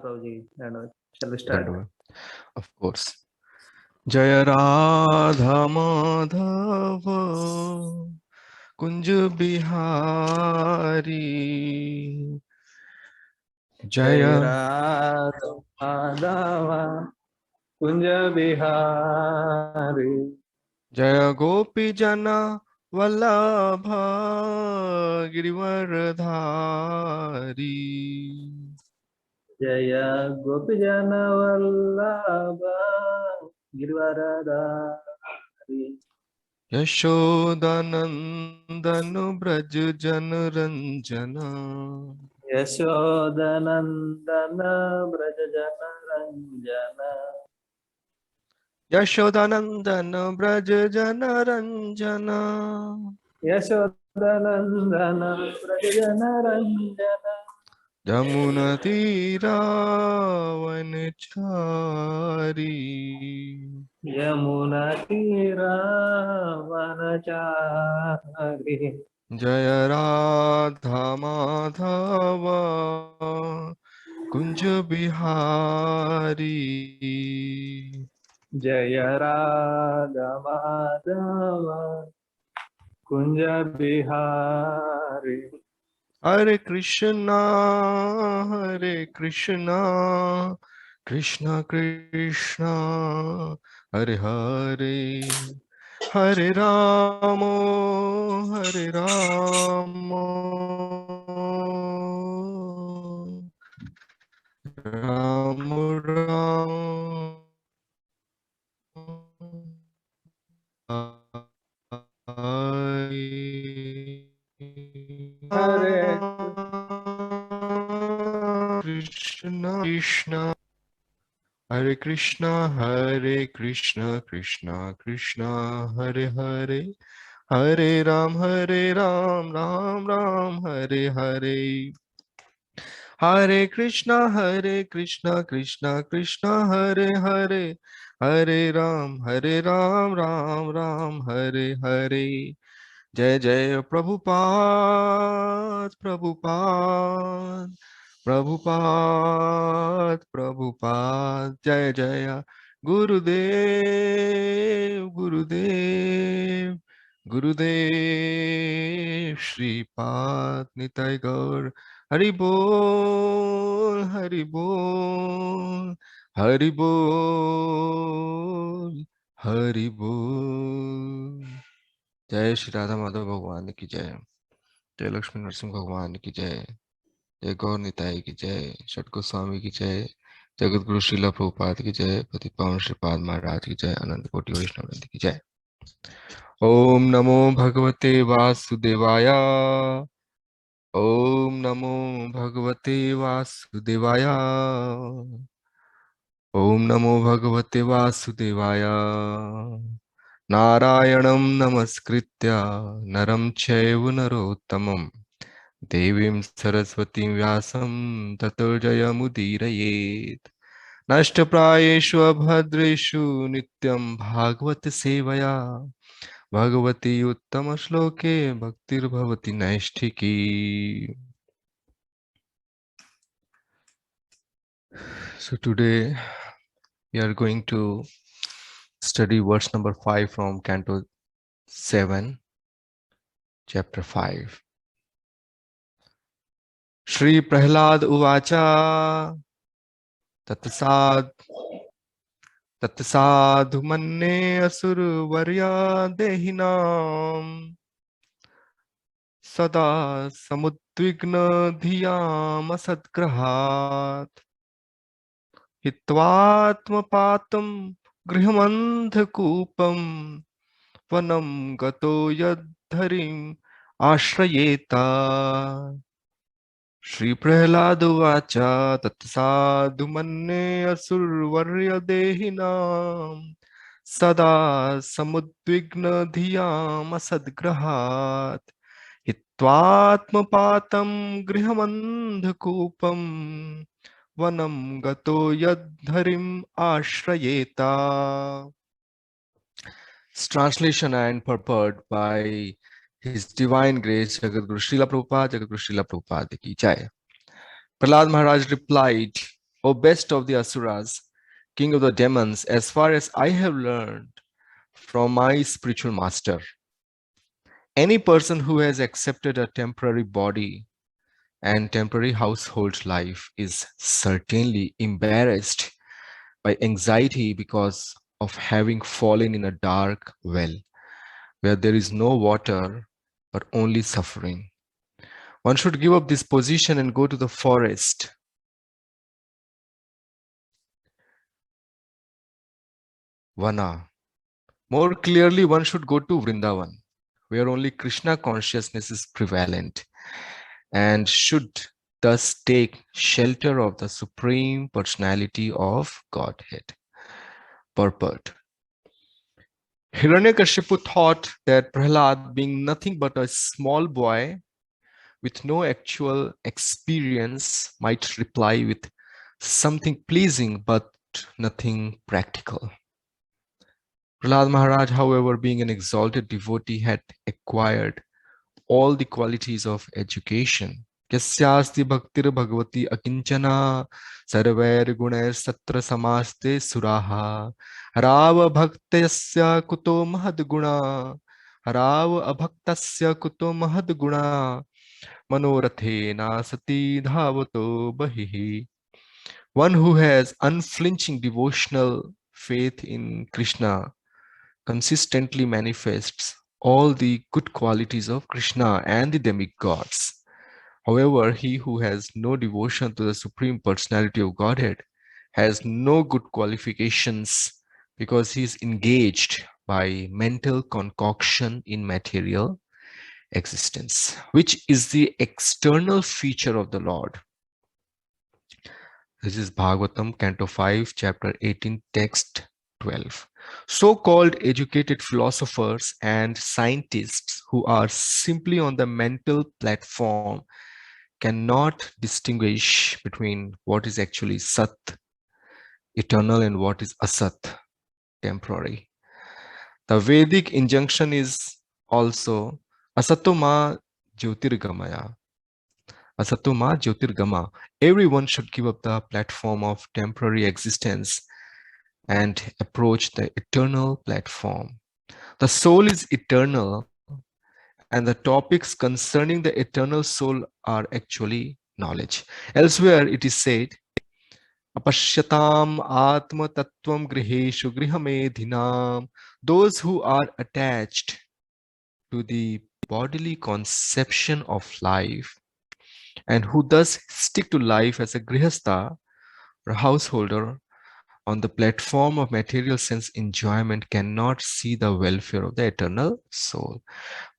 Prabhuji. And shall we start? Dandava. Of course. Jaya Radha Madhava Kunj Bihari Jai Jaya Radha Madhava Kunja Bihari Jaya Gopi Jana Vallabha Girivaradhari Jaya Gopijana Vallabha Girvaradari Yashodanandanu Braj Janaranjana Yashodanandana Brajajana Ranjana Yashodanandana Braj Janaranjana Yashodanandana Brajajana Ranjana Jamuna Tira Vanachari Yamuna Tira Vanachari Jaya Radha Madhava Kunja Bihari Jaya Radha Madhava Kunja Bihari Hare Krishna Krishna Krishna Hare Hare Hare Ramo Ramo Ramo Hare Krishna Krishna Hare Krishna Krishna Krishna Hare Hare Hare Ram Ram Ram Hare Hare Hare Krishna Krishna Krishna Hare Hare Hare Ram Ram Hare Hare Jai Jai Prabhupada Prabhupada Prabhupada Prabhupada Jai Jaya Gurudev Gurudev Gurudev Shripad Nitai Gaur Hari Bol Hari Bol Hari Bol Hari Bol जय श्री राधा माधव भगवान की जय जय लक्ष्मी नरसिंह भगवान की जय जय गौर निताई की जय षट गोस्वामी की जय जगत गुरु श्रीला प्रभुपाद की जय पति पावन श्रीपाद महाराज की जय अनंत कोटि वैष्णव वृंद की जय ओम नमो भगवते वासुदेवाय ओम नमो भगवते वासुदेवाय ओम नमो भगवते वासुदेवाय नारायणं नमस्कृत्य नरं चैव नरोत्तमं देवीं सरस्वतीं व्यासं ततो जयमुदीरयेत् नष्टप्रायेषु अभद्रेषु नित्यं भागवत सेवया Bhagwati उत्तमश्लोके भक्तिर्भवति नैष्ठिकी. So today we are going to study verse number 5 from Canto 7, chapter 5. Shri Prahlad Uvacha Tatsadhu Manne Asur Varya Dehinam Sada Samudvigna Dhiyam Asadgrahat Hitvatma Patam Grihamandhakupam Vanam Gato Yadharim Ashrayeta. Shri Prahladu Vacha Tatsadhu Manne Asurvarya Dehinam Sada Samudvigna Dhiyam Asadgrahat Hitvatma Patam Grihamandhakupam Vanam Gato Yadharim Ashrayeta. Translation and purport by His Divine Grace Jagat Guru Srila Prabhupada, Jagat Guru Srila Prabhupada ki Jai. Prahlad Maharaj replied, O best of the Asuras, king of the demons, as far as I have learned from my spiritual master, any person who has accepted a temporary body and temporary household life is certainly embarrassed by anxiety because of having fallen in a dark well where there is no water but only suffering. One should give up this position and go to the forest. Vana. More clearly, one should go to Vrindavan, where only Krishna consciousness is prevalent, and should thus take shelter of the Supreme Personality of Godhead. Purport. Hiranyakashipu thought that Prahlad, being nothing but a small boy with no actual experience, might reply with something pleasing but nothing practical. Prahlad Maharaj, however, being an exalted devotee, had acquired all the qualities of education. Yasyasti bhaktir bhagavati akinchana sarvair gunair satra samaste suraha rava bhaktasya kuto mahad guna rava abhaktasya kuto mahad guna manorathena sati dhavato bahihi. One who has unflinching devotional faith in Krishna consistently manifests all the good qualities of Krishna and the demigods. However, he who has no devotion to the Supreme Personality of Godhead has no good qualifications because he is engaged by mental concoction in material existence, which is the external feature of the Lord. This is Bhagavatam, Canto 5, Chapter 18, Text 12. So-called educated philosophers and scientists who are simply on the mental platform cannot distinguish between what is actually Sat, eternal, and what is Asat, temporary. The Vedic injunction is also Asatoma Jyotirgamaya. Asatoma Jyotirgama. Everyone should give up the platform of temporary existence and approach the eternal platform. The soul is eternal, and the topics concerning the eternal soul are actually knowledge. Elsewhere it is said, Apashyatam Atma Tattvam Griheshu Grihamedhinam. Those who are attached to the bodily conception of life and who thus stick to life as a grihastha or householder on the platform of material sense enjoyment cannot see the welfare of the eternal soul.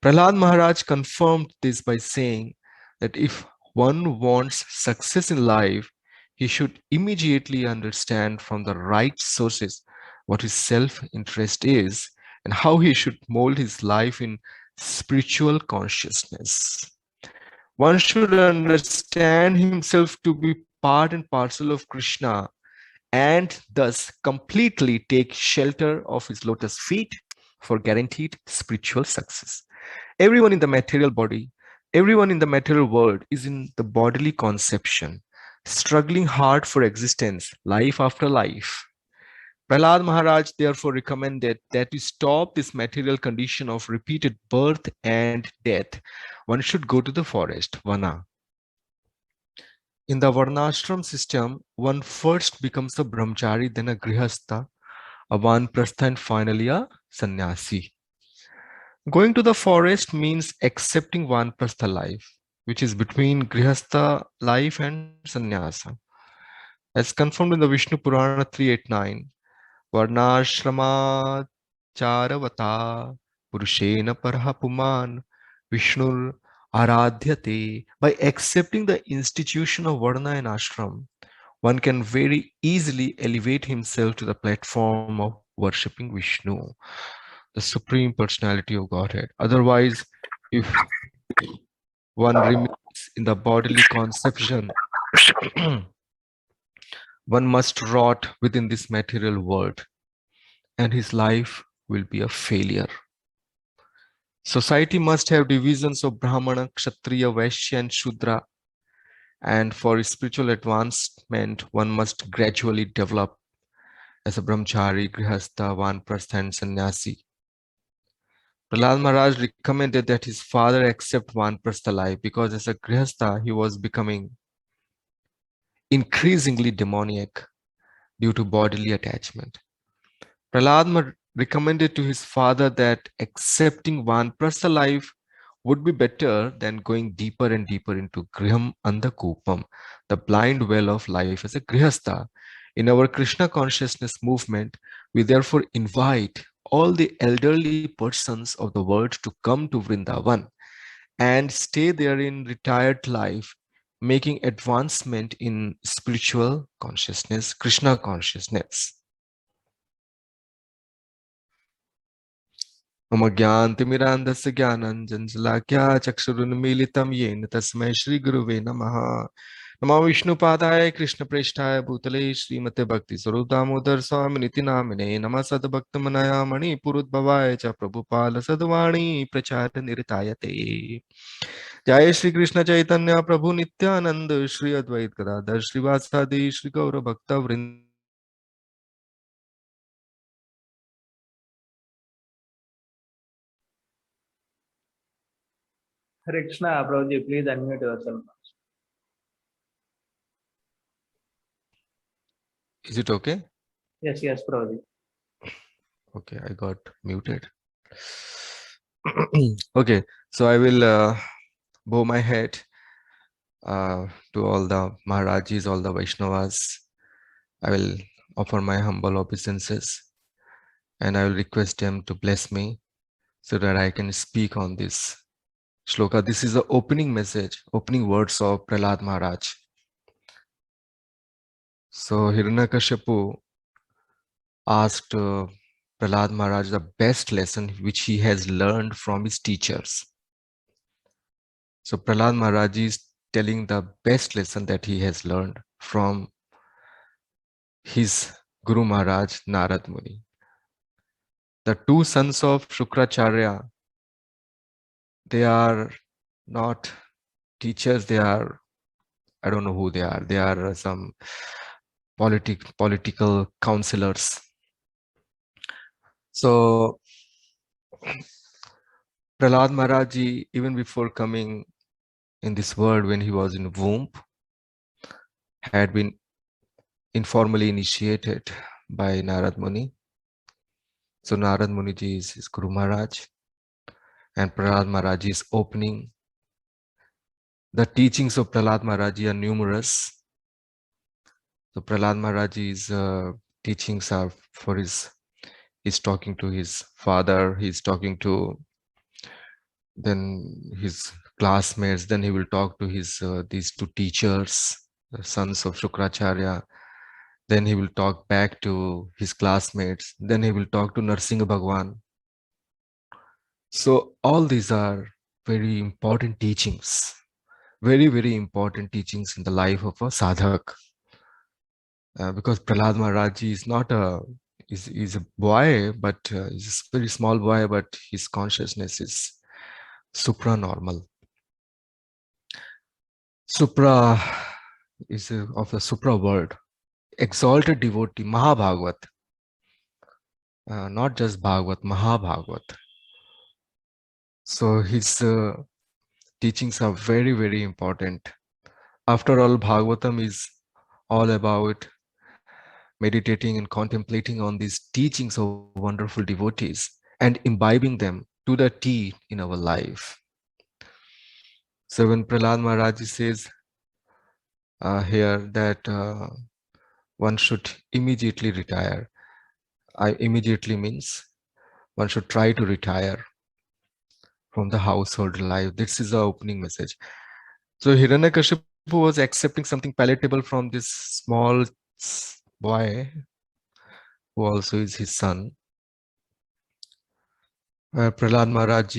Prahlad Maharaj confirmed this by saying that if one wants success in life, he should immediately understand from the right sources what his self-interest is and how he should mold his life in spiritual consciousness. One should understand himself to be part and parcel of Krishna and thus completely take shelter of his lotus feet for guaranteed spiritual success. Everyone in the material body, everyone in the material world is in the bodily conception, struggling hard for existence, life after life. Prahlad Maharaj therefore recommended that to stop this material condition of repeated birth and death, one should go to the forest, Vana. In the Varnashram system, one first becomes a brahmachari, then a grihastha, a vanprastha, and finally a sannyasi. Going to the forest means accepting vanprastha life, which is between grihastha life and sannyasa. As confirmed in the Vishnu Purana 389, Varnashrama charavata purushena parha puman Vishnur aradhyate. By accepting the institution of Varna and Ashram, one can very easily elevate himself to the platform of worshipping Vishnu, the Supreme Personality of Godhead. Otherwise, if one remains in the bodily conception, one must rot within this material world, and his life will be a failure. Society must have divisions of Brahmana, Kshatriya, Vaishya, and Shudra, And for spiritual advancement, one must gradually develop as a brahmachari, grihastha, vanprastha, and sannyasi. Prahlad Maharaj recommended that his father accept vanprastha life because as a grihastha, he was becoming increasingly demoniac due to bodily attachment. Prahlad recommended to his father that accepting vanprastha life would be better than going deeper and deeper into Griham Andha-Kupam, the blind well of life as a Grihastha. In our Krishna consciousness movement, we therefore invite all the elderly persons of the world to come to Vrindavan and stay there in retired life, making advancement in spiritual consciousness, Krishna consciousness. मम ज्ञानतिमिरान्धस्य ज्ञानाञ्जनशलाकया चक्षुरुन्मीलितं येन तस्मै श्रीगुरुवे नमः। नमो विष्णुपादाय कृष्णप्रेष्ठाय भूतले श्रीमते भक्तिस्वरूपदामोदर स्वामिनिति नामिने नमः सद्भक्तमनया मणिपुरोद्भवाय च प्रभुपाल सद्वाणी प्रचार निरतायते। जय श्री कृष्ण चैतन्य प्रभु नित्यानंद श्री अद्वैत गदाधर श्रीवासादि श्री गौर भक्त वृंद। Hare Krishna, Prabhuji, please unmute yourself. Is it okay? Yes, yes, Prabhuji. Okay, I got muted. Okay, so I will bow my head to all the Maharajis, all the Vaishnavas. I will offer my humble obeisances and I will request them to bless me so that I can speak on this shloka. This is the opening message, opening words of Prahlad Maharaj. So Hiranyakashipu asked Prahlad Maharaj the best lesson which he has learned from his teachers. So Prahlad Maharaj is telling the best lesson that he has learned from his Guru Maharaj Narad Muni. The two sons of Shukracharya, they are not teachers, they are, I don't know who they are. They are some political counselors. So Prahlad Maharaj, even before coming in this world, when he was in womb, had been informally initiated by Narad Muni. So Narad Muni ji is his Guru Maharaj, and Prahlad Maharaj is opening. The teachings of Prahlad Maharaj are numerous. So Prahlad Maharaj's teachings are for he's talking to his father, he's talking to then his classmates, then he will talk to his these two teachers, the sons of Shukracharya, then he will talk back to his classmates, then he will talk to Narsingha Bhagwan. So all these are very important teachings, very, very important teachings in the life of a sadhak. Because Prahlad Maharaj is not is a boy, but he's a very small boy, but his consciousness is supranormal. Supra is of the supra world. Exalted devotee, Mahabhagavat. Not just Bhagavat, Mahabhagavat. So his teachings are very, very important. After all, Bhagavatam is all about meditating and contemplating on these teachings of wonderful devotees and imbibing them to the T in our life. So when Prahlad Maharaj says here that one should immediately retire, immediately means one should try to retire from the household life. This is the opening message. So Hiranyakashipu was accepting something palatable from this small boy who also is his son. Prahlad Maharaj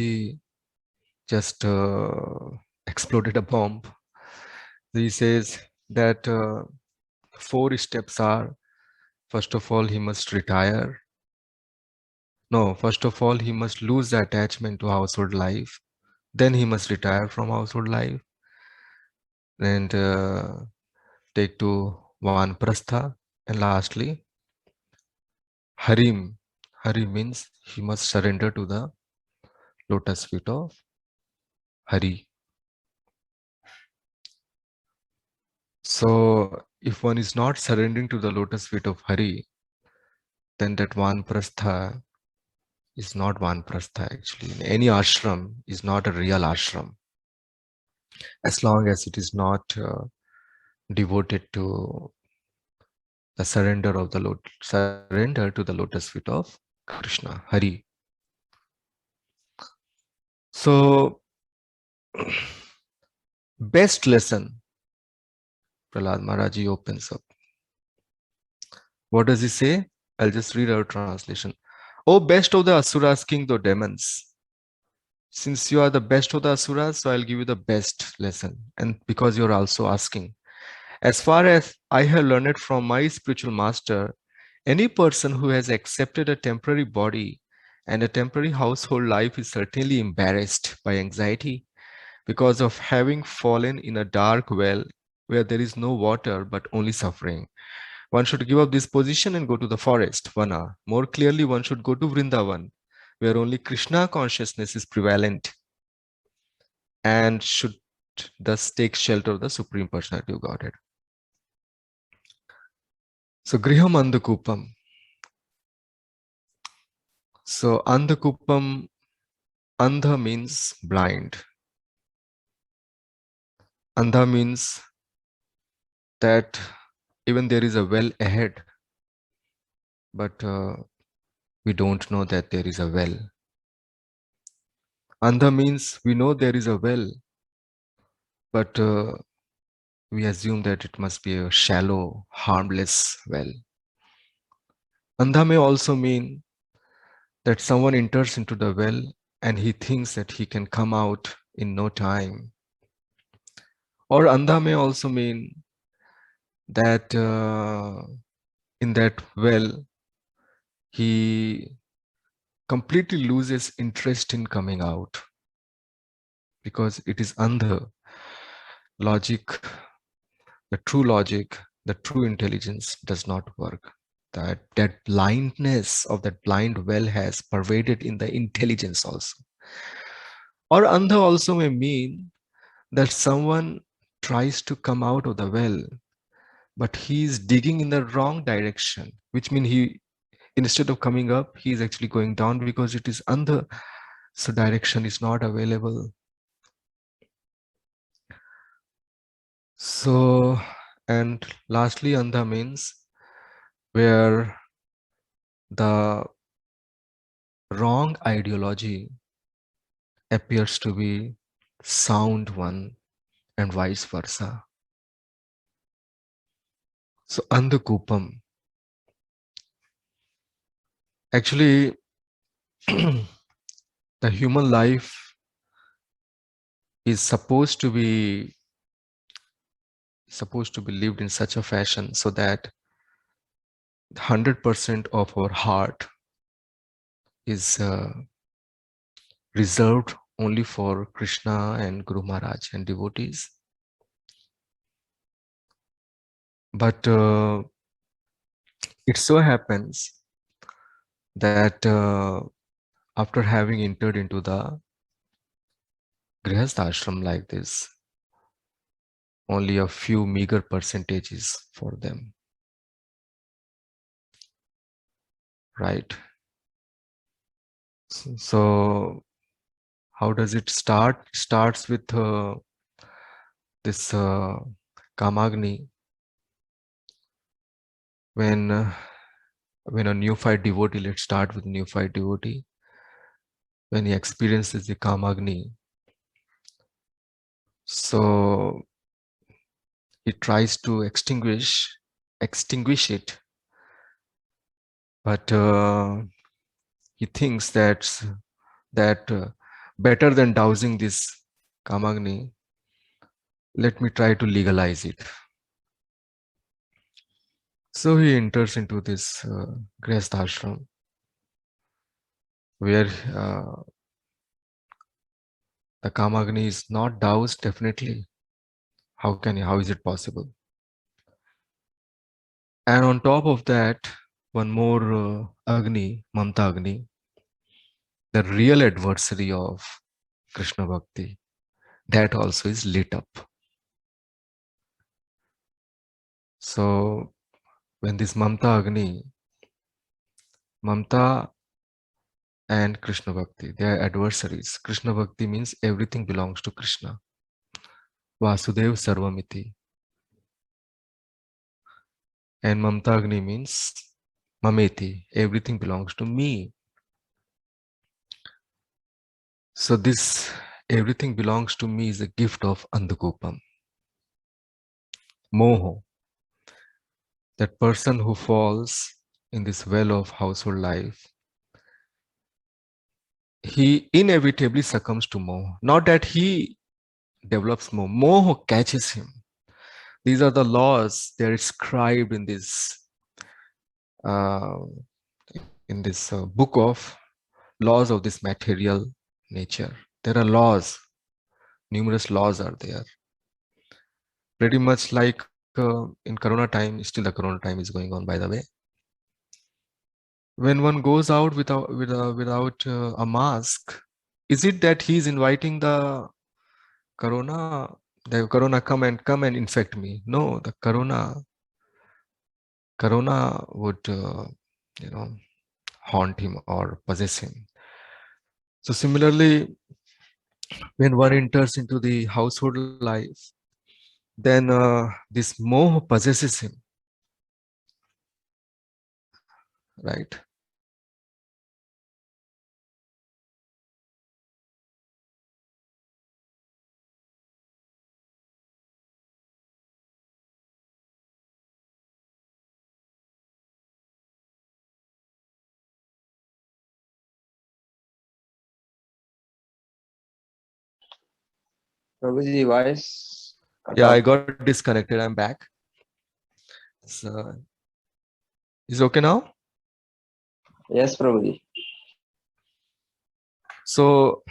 just exploded a bomb. He says that 4 steps are, first of all, he must retire. No, first of all, he must lose the attachment to household life. Then he must retire from household life. and take to Vanprastha, and lastly, Harim. Hari means he must surrender to the lotus feet of Hari. So, if one is not surrendering to the lotus feet of Hari, then that Vanprastha is not Vanprastha actually. Any ashram is not a real ashram as long as it is not devoted to the surrender to the lotus feet of Krishna, Hari. So, best lesson, Prahlad Maharaji opens up. What does he say? I'll just read our translation. O best of the Asuras, king, the demons. Since you are the best of the Asuras, so I'll give you the best lesson. And because you're also asking, as far as I have learned from my spiritual master, any person who has accepted a temporary body and a temporary household life is certainly embarrassed by anxiety because of having fallen in a dark well where there is no water but only suffering. One should give up this position and go to the forest, Vana. More clearly, one should go to Vrindavan, where only Krishna consciousness is prevalent and should thus take shelter of the Supreme Personality of Godhead. So, Griham Andha-Kupam. So, Andha-Kupam, Andha means blind. Andha means that even there is a well ahead, but we don't know that there is a well. Andha means we know there is a well, but we assume that it must be a shallow, harmless well. Andha may also mean that someone enters into the well and he thinks that he can come out in no time. Or Andha may also mean that in that well, he completely loses interest in coming out because it is Andha. Logic, the true intelligence does not work. That blindness of that blind well has pervaded in the intelligence also. Or Andha also may mean that someone tries to come out of the well, but he is digging in the wrong direction, which means he, instead of coming up, he is actually going down because it is Andha. So direction is not available. So, and lastly, Andha means where the wrong ideology appears to be sound one and vice versa. So Andha-Kupam. Actually, the human life is supposed to be lived in such a fashion so that 100% of our heart is reserved only for Krishna and Guru Maharaj and devotees. But it so happens that after having entered into the Grihastha ashram like this, only a few meager percentages for them, right? So how does it start? Starts with this Kamagni. When a neophyte devotee, let's start with neophyte devotee, when he experiences the Kamagni, so he tries to extinguish it, but he thinks that better than dousing this Kamagni, let me try to legalize it. So he enters into this Grihastha ashram where the Kamagni is not doused definitely. How is it possible? And on top of that, one more Agni, Mamta Agni, the real adversary of Krishna Bhakti, that also is lit up. So when this Mamta Agni, Mamta and Krishna Bhakti, they are adversaries. Krishna Bhakti means everything belongs to Krishna. Vasudev Sarvamiti. And Mamta Agni means Mameti, everything belongs to me. So this everything belongs to me is a gift of Andha-Kupam. Moho. That person who falls in this well of household life, he inevitably succumbs to moho. Not that he develops moho. Moho catches him. These are the laws. They are scribed uh, in this book of laws of this material nature. There are laws. Numerous laws are there. Pretty much like in Corona time, still the Corona time is going on, by the way. When one goes out without a mask, is it that he's inviting the Corona come and infect me? No, the Corona would haunt him or possess him. So similarly, when one enters into the household life, then this moh possesses him, right? Prabhuji, voice cut Yeah, I off. got disconnected. I'm back. So, is it okay now? Yes, Prabhuji. So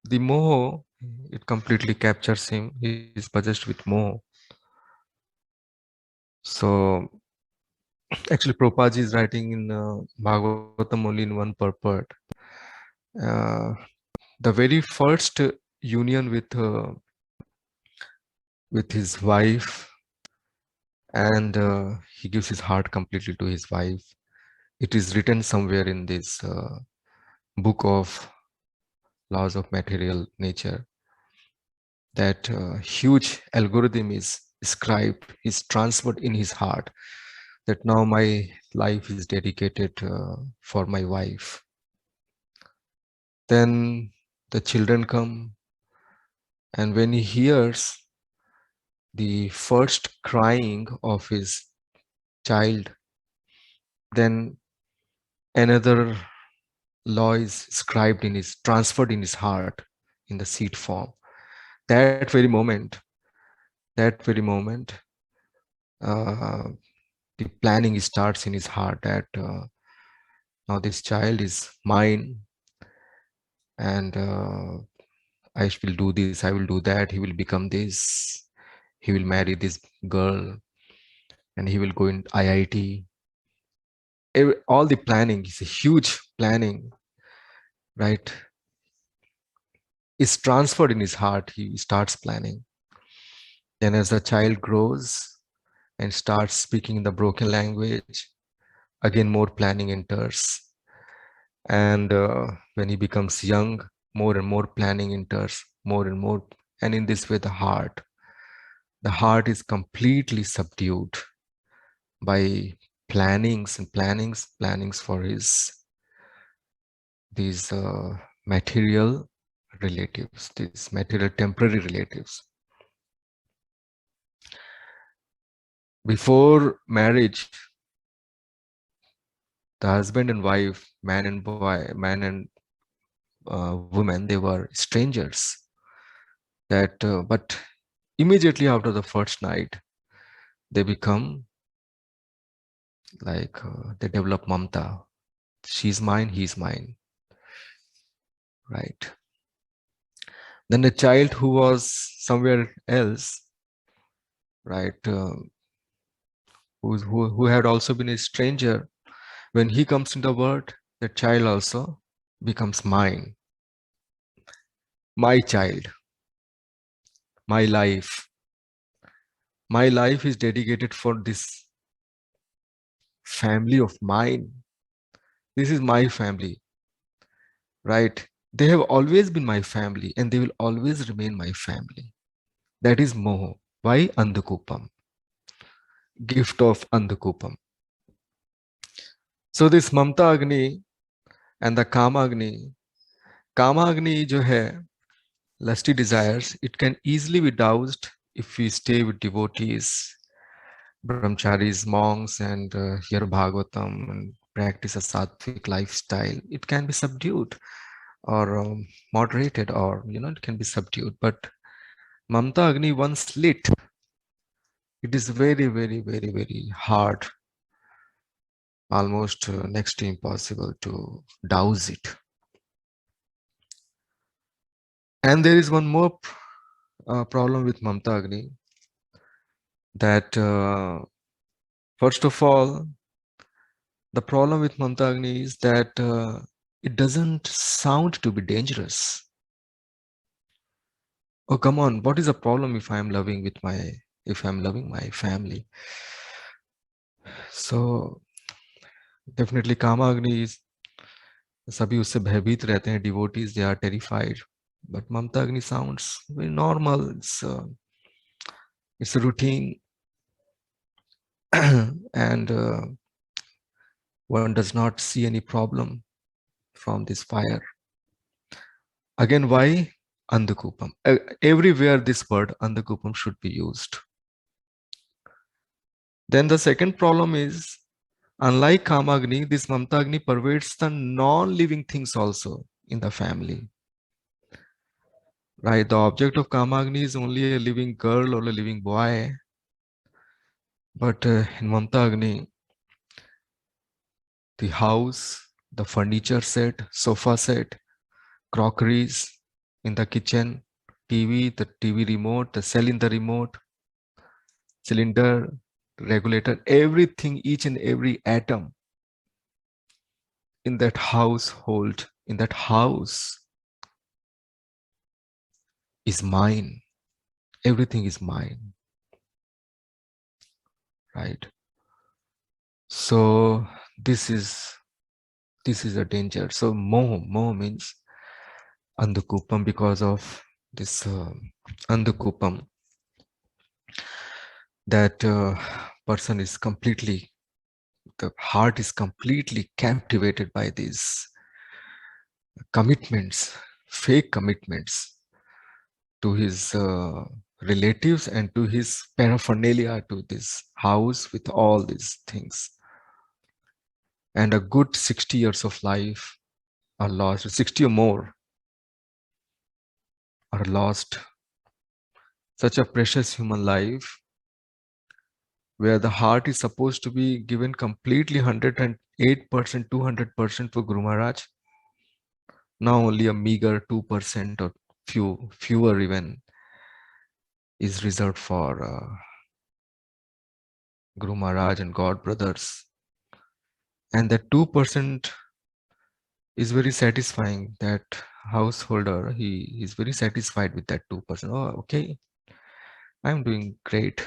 the moho, it completely captures him. He is possessed with moho. So actually, Prabhupada is writing in Bhagavatam only in one purport. The very first union with his wife, and he gives his heart completely to his wife. It is written somewhere in this book of laws of material nature that huge algorithm is scribed, is transferred in his heart, that now my life is dedicated for my wife. Then the children come, and when he hears the first crying of his child, then another law is scribed in his, transferred in his heart in the seed form. That very moment, uh, the planning starts in his heart that now this child is mine, and I will do this, I will do that, he will become this, he will marry this girl, and he will go in IIT. All the planning is a huge planning, right? It's transferred in his heart. He starts planning. Then as the child grows and starts speaking the broken language, again more planning enters. And when he becomes young, more and more planning enters, more and more. And in this way, the heart is completely subdued by plannings for these material relatives, these material temporary relatives. Before marriage, the husband and wife, man and woman, they were strangers. But immediately after the first night, they become like they develop mamta. She's mine, he's mine, right? Then a child who was somewhere else, right, who had also been a stranger, when he comes into the world, the child also becomes mine, my child, my life. My life is dedicated for this family of mine. This is my family, right? They have always been my family and they will always remain my family. That is Moho. Why? Andha-Kupam. Gift of Andha-Kupam. So this Mamta Agni and the Kama Agni जो है, lusty desires, it can easily be doused if we stay with devotees, brahmacharis, monks, and hear Bhagavatam and practice a sattvic lifestyle. It can be subdued or moderated, or it can be subdued. But Mamta Agni once lit, it is very, very, very, very hard, almost next to impossible to douse it. And there is one more problem with Mamta Agni, that first of all, the problem with Mamta Agni is that it doesn't sound to be dangerous. Oh, come on, what is the problem if I'm loving my family? So definitely Kama Agni is, सभी उससे भयभीत रहते हैं, devotees, they are terrified. But Mamta Agni sounds very normal. It's a routine, and one does not see any problem from this fire. Again, why Andha-Kupam? Everywhere this word Andha-Kupam should be used. Then the second problem is, unlike Kamagni, this Mamta-Agni pervades the non-living things also in the family. Right? The object of Kamagni is only a living girl or a living boy. But in Mamta-Agni, the house, the furniture set, sofa set, crockeries in the kitchen, TV, the TV remote, the cell in the remote, cylinder, regulator, everything, each and every atom in that household, in that house is mine. Everything is mine, right? So this is a danger. So moho means Andha-Kupam. Because of this Andha-Kupam, that person is completely, the heart is completely captivated by these commitments, fake commitments to his relatives and to his paraphernalia, to this house with all these things. And a good 60 years of life are lost, 60 or more are lost. Such a precious human life, where the heart is supposed to be given completely 108%, 200% for Guru Maharaj. Now only a meager 2% or fewer even is reserved for Guru Maharaj and God brothers. And that 2% is very satisfying. That householder, he is very satisfied with that 2%. Oh, okay, I'm doing great.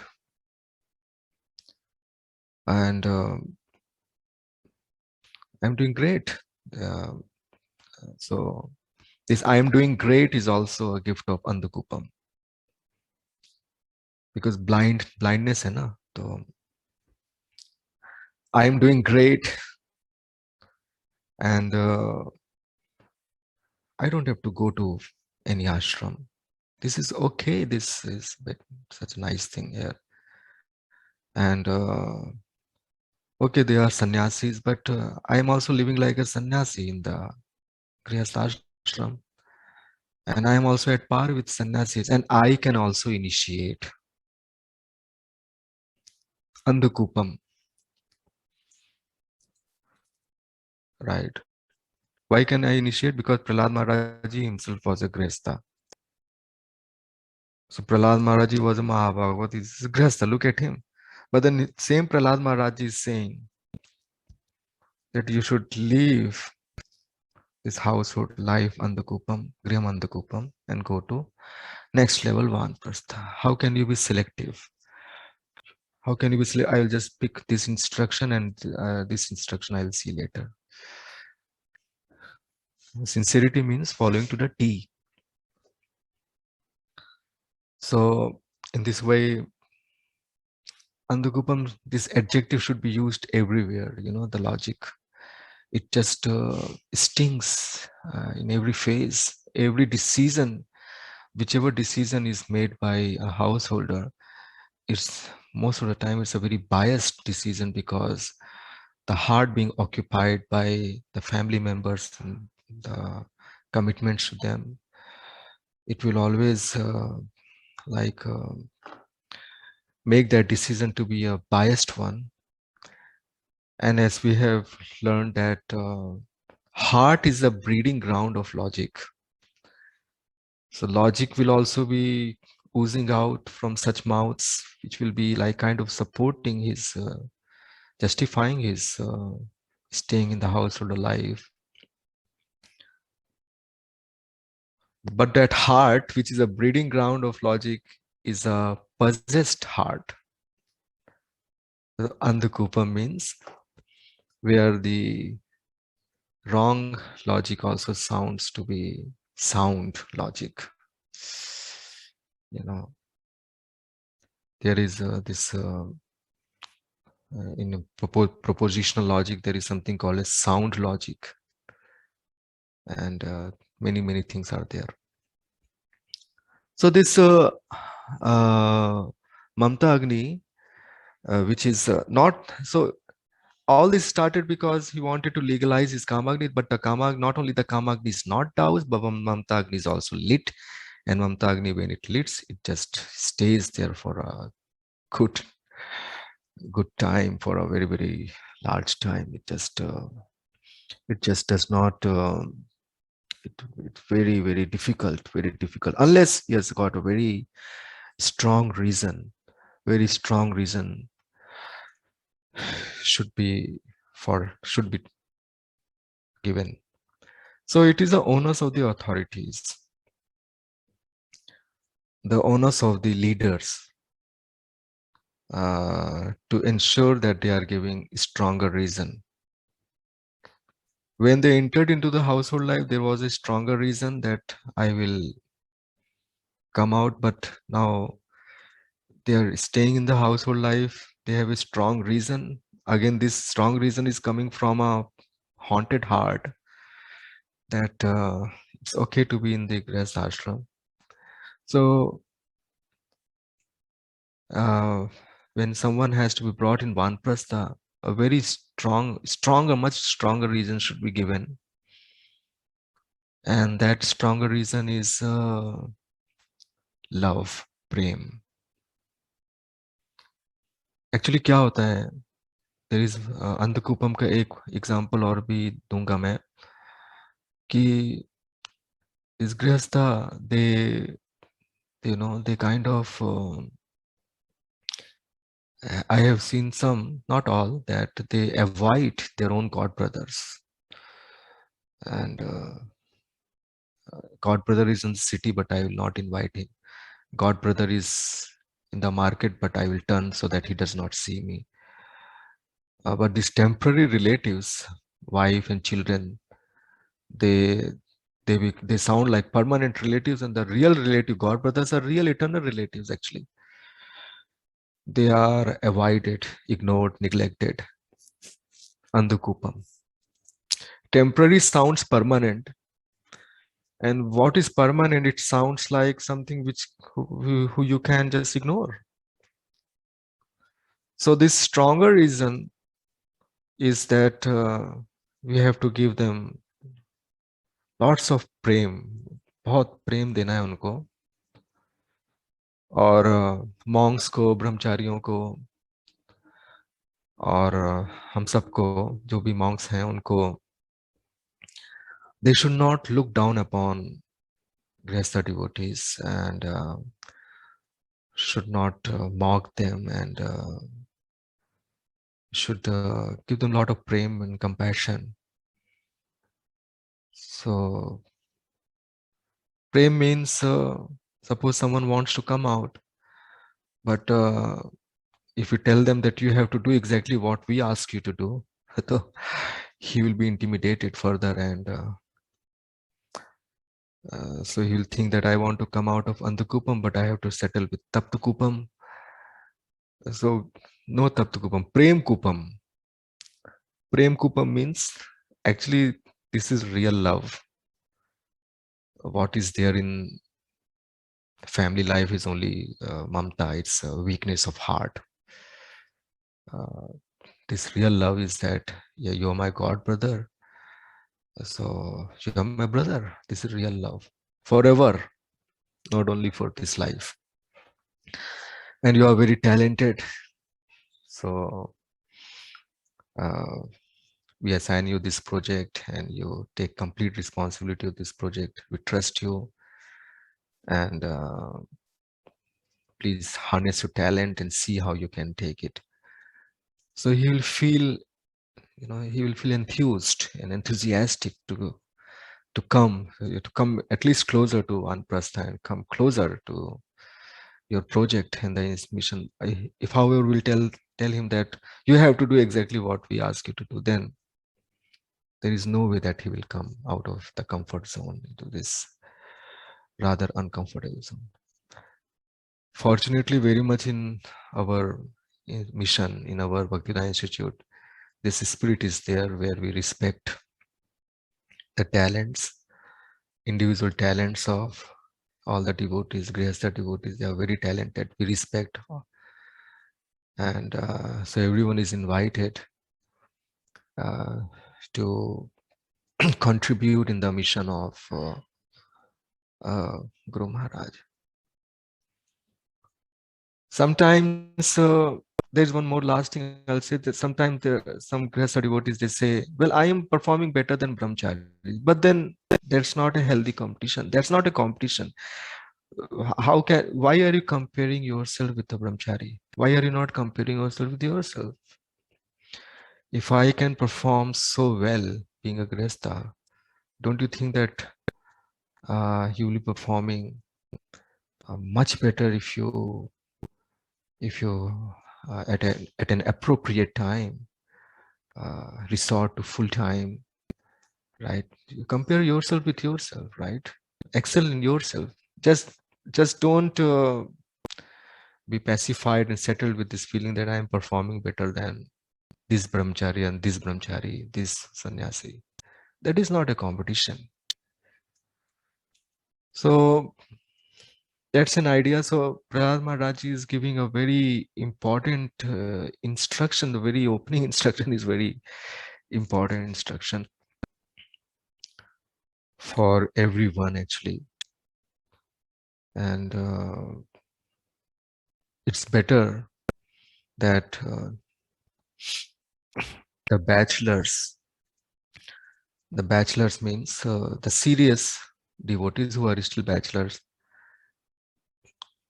And I'm doing great. So this I am doing great is also a gift of Andha-Kupam. Because blindness hai na. So I am doing great, and I don't have to go to any ashram. This is okay. This is such a nice thing here. And okay, they are sannyasis, but I am also living like a sannyasi in the Grihastha ashram. And I am also at par with sannyasis, and I can also initiate Andha-Kupam. Right? Why can I initiate? Because Prahlad Maharaj himself was a Grihastha. So Prahlad Maharaj was a Mahabhagavati. This is Grihastha, look at him. But then same Prahlad Maharaj is saying that you should leave this household life Andha-Kupam, Griham Andha-Kupam, and go to next level Vanprastha. How can you be selective? How can you be selective? I will just pick this instruction and this instruction I will see later. Sincerity means following to the T. So in this way, Andha-Kupam, this adjective should be used everywhere, you know, the logic. It just stings in every phase, every decision, whichever decision is made by a householder, it's most of the time it's a very biased decision because the heart being occupied by the family members and the commitments to them, it will always make that decision to be a biased one. And as we have learned that heart is the breeding ground of logic. So logic will also be oozing out from such mouths, which will be like kind of supporting his, justifying his staying in the household alive. But that heart, which is a breeding ground of logic, is a possessed heart. Andha-Kupam means where the wrong logic also sounds to be sound logic. You know, there is this in propositional logic, there is something called as sound logic, and many things are there. So this Mamta Agni, which is not so. All this started because he wanted to legalize his Kamagni, but the Kamagni, not only the Kamagni is not doused, but Mamta Agni is also lit. And Mamta Agni, when it lits, it just stays there for a good time, for a very large time. It just does not. It's very difficult, unless he has got a very strong reason. Very strong reason should be given. So it is the onus of the authorities, the onus of the leaders to ensure that they are giving stronger reason. When they entered into the household life, there was a stronger reason that I will come out, but now they are staying in the household life. They have a strong reason. Again, this strong reason is coming from a haunted heart that it's okay to be in the Grihast ashram. So when someone has to be brought in Vanprastha, a very much stronger reason should be given. And that stronger reason is love, prem. Actually, क्या होता है? There is Andha-Kupam का एक example और भी दूंगा मैं कि is Grihastha, they kind of I have seen some, not all, that they avoid their own god brothers. And god brother is in the city, but I will not invite him. God brother is in the market, but I will turn so that he does not see me. But these temporary relatives, wife and children, they sound like permanent relatives, and the real relative god brothers are real eternal relatives. Actually, they are avoided, ignored, neglected. Andha-Kupam. Temporary sounds permanent, and what is permanent? It sounds like something which who you can just ignore. So this stronger reason is that we have to give them lots of prem. बहुत प्रेम देना है उनको, और Monks को, ब्रह्मचारियों को, और हम सबको, जो भी मॉन्क्स हैं उनको, they should not look down upon Grihastha devotees, and should not mock them, and should give them a lot of prem and compassion. So prem means suppose someone wants to come out, but if you tell them that you have to do exactly what we ask you to do, so he will be intimidated further, and so he will think that I want to come out of Andha-Kupam, but I have to settle with Kupam. So no Kupam, Prem Kupam. Prem Kupam means actually this is real love. What is there in family life is only mamta, it's a weakness of heart. This real love is that, yeah, you're my God brother, so you're my brother. This is real love forever, not only for this life. And you are very talented, so we assign you this project and you take complete responsibility of this project. We trust you, and please harness your talent and see how you can take it. So he will feel, he will feel enthused and enthusiastic to come at least closer to Anprastha and come closer to your project and the mission. If however we'll tell him that you have to do exactly what we ask you to do, then there is no way that he will come out of the comfort zone into this rather uncomfortable zone. Fortunately, very much in our mission, in our Bhaktivedanta Institute, this spirit is there where we respect the talents, individual talents of all the devotees, Grihastha devotees. They are very talented. We respect, and so everyone is invited to contribute in the mission of Guru Maharaj. Sometimes there's one more last thing I'll say, that sometimes some Grihastha devotees, they say, well, I am performing better than brahmachari, but then that's not a healthy competition. That's not a competition. Why are you comparing yourself with the brahmachari? Why are you not comparing yourself with yourself? If I can perform so well being a Grihastha, don't you think that you will be performing much better if you at an appropriate time resort to full time, right? You compare yourself with yourself, right? Excel in yourself. Just don't be pacified and settled with this feeling that I am performing better than this brahmachari and this brahmachari, this sannyasi. That is not a competition. So that's an idea. So Prahlad Maharaj is giving a very important instruction. The very opening instruction is very important instruction for everyone actually. And it's better that the bachelors means the serious devotees who are still bachelors,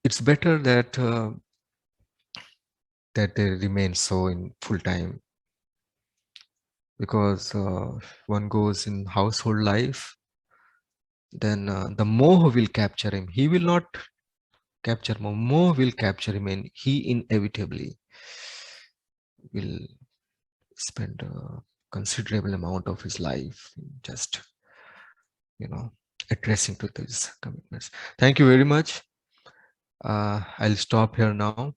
it's better that that they remain so in full time, because one goes in household life, then the moh will capture him. He will not capture moh. Moh will capture him, and he inevitably will spend a considerable amount of his life in just addressing to these commitments. Thank you very much. I'll stop here now.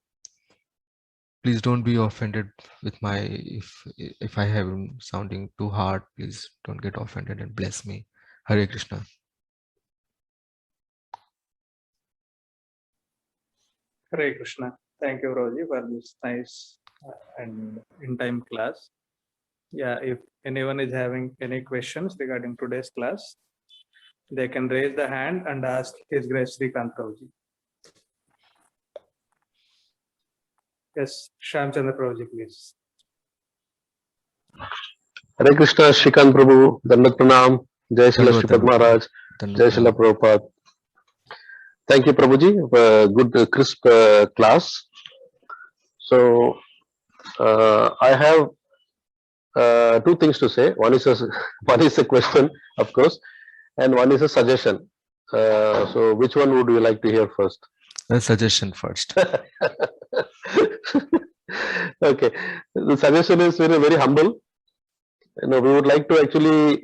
Please don't be offended with my, if I have sounding too hard, please don't get offended and bless me. Hare Krishna. Hare Krishna. Thank you, Prabhuji, for this nice and in-time class. Yeah, if anyone is having any questions regarding today's class, they can raise the hand and ask His Grace Srikanth Prabhuji. Yes, Shamchandra Prabhuji, please. Hare Krishna, Srikanth Prabhu, Dandat Pranam, Jai Shila Sripad Maharaj, Jai Shila Prabhupada. Thank you, Prabhuji. Good, crisp class. So, I have two things to say. One is a, one is a question, of course, and one is a suggestion. So, which one would you like to hear first? A suggestion first. Okay, the suggestion is very, very humble. We would like to actually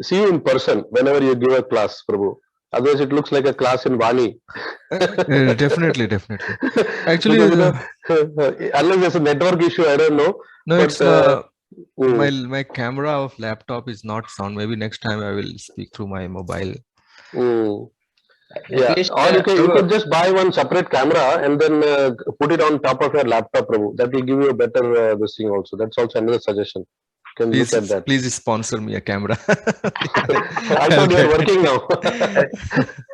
see you in person whenever you give a class, Prabhu. Otherwise, it looks like a class in Vani. Definitely. Actually, Because unless there's a network issue, I don't know. no, But it's mm, my camera of laptop is not sound. Maybe next time I will speak through my mobile. mm, At yeah, least, or you Prabhu, could just buy one separate camera and then put it on top of your laptop, Prabhu. That will give you a better this thing also. That's also another suggestion. You can look at that. Please sponsor me a camera. I thought you are working now.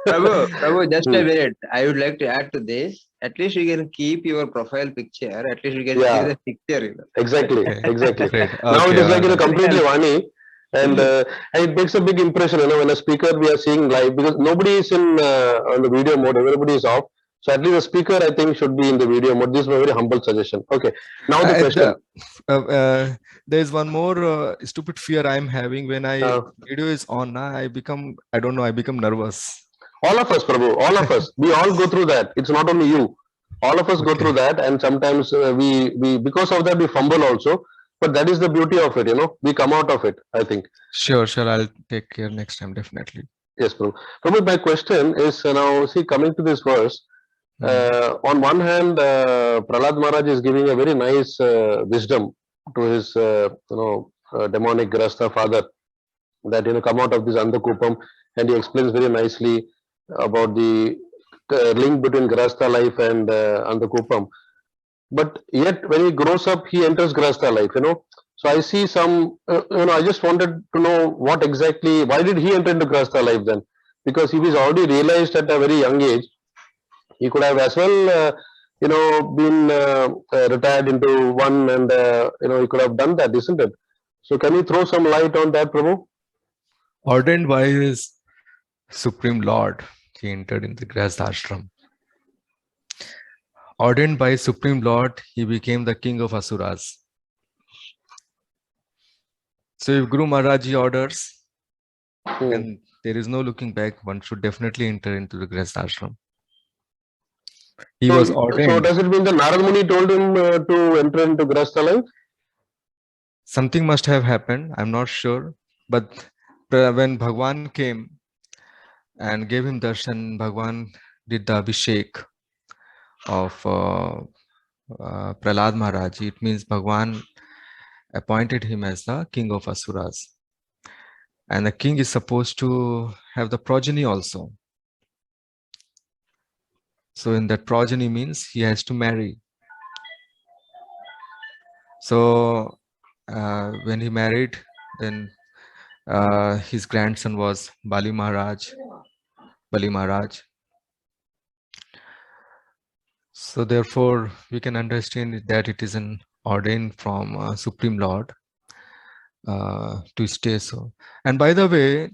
Prabhu, just a Hmm. minute. I would like to add to this. At least you can keep your profile picture. At least you can Yeah. see the picture. Exactly, Okay, exactly. great. Now it Okay, is like alright. completely Vani, and it makes a big impression. When a speaker we are seeing live, because nobody is in on the video mode, everybody is off. So at least the speaker, I think, should be in the video mode. This is my very humble suggestion. Okay, now the question. There is one more stupid fear I'm having when video is on. I become nervous. All of us, Prabhu, all of us, we all go through that. It's not only you. All of us go Okay. through that, and sometimes we because of that we fumble also. But that is the beauty of it. We come out of it. I think. Sure. I'll take care next time, definitely. Yes, Prabhu. Prabhu, my question is now. See, coming to this verse. On one hand, Prahlad Maharaj is giving a very nice wisdom to his demonic Grasta father, that come out of this Andha-Kupam, and he explains very nicely about the link between Grasta life and Andha-Kupam. But yet, when he grows up, he enters Grasta life. So I see some. I just wanted to know what exactly. Why did he enter into Grasta life then? Because he was already realized at a very young age. He could have as well, been retired into one, and he could have done that, isn't it? So, can you throw some light on that, Prabhu? Ordained by his Supreme Lord, he entered in the Grihastha ashram. Ordained by Supreme Lord, he became the king of Asuras. So if Guru Maharaj orders, then there is no looking back. One should definitely enter into the Grihastha ashram. He was ordained. So, does it mean that Narad Muni told him to enter into Grihastha life? Something must have happened. I'm not sure. But when Bhagwan came and gave him darshan, Bhagwan did the abhishek of Prahlad Maharaj. It means Bhagwan appointed him as the king of Asuras. And the king is supposed to have the progeny also. So in that progeny means he has to marry. So when he married, then his grandson was Bali Maharaj. So therefore, we can understand that it is an ordained from Supreme Lord to stay so. And by the way,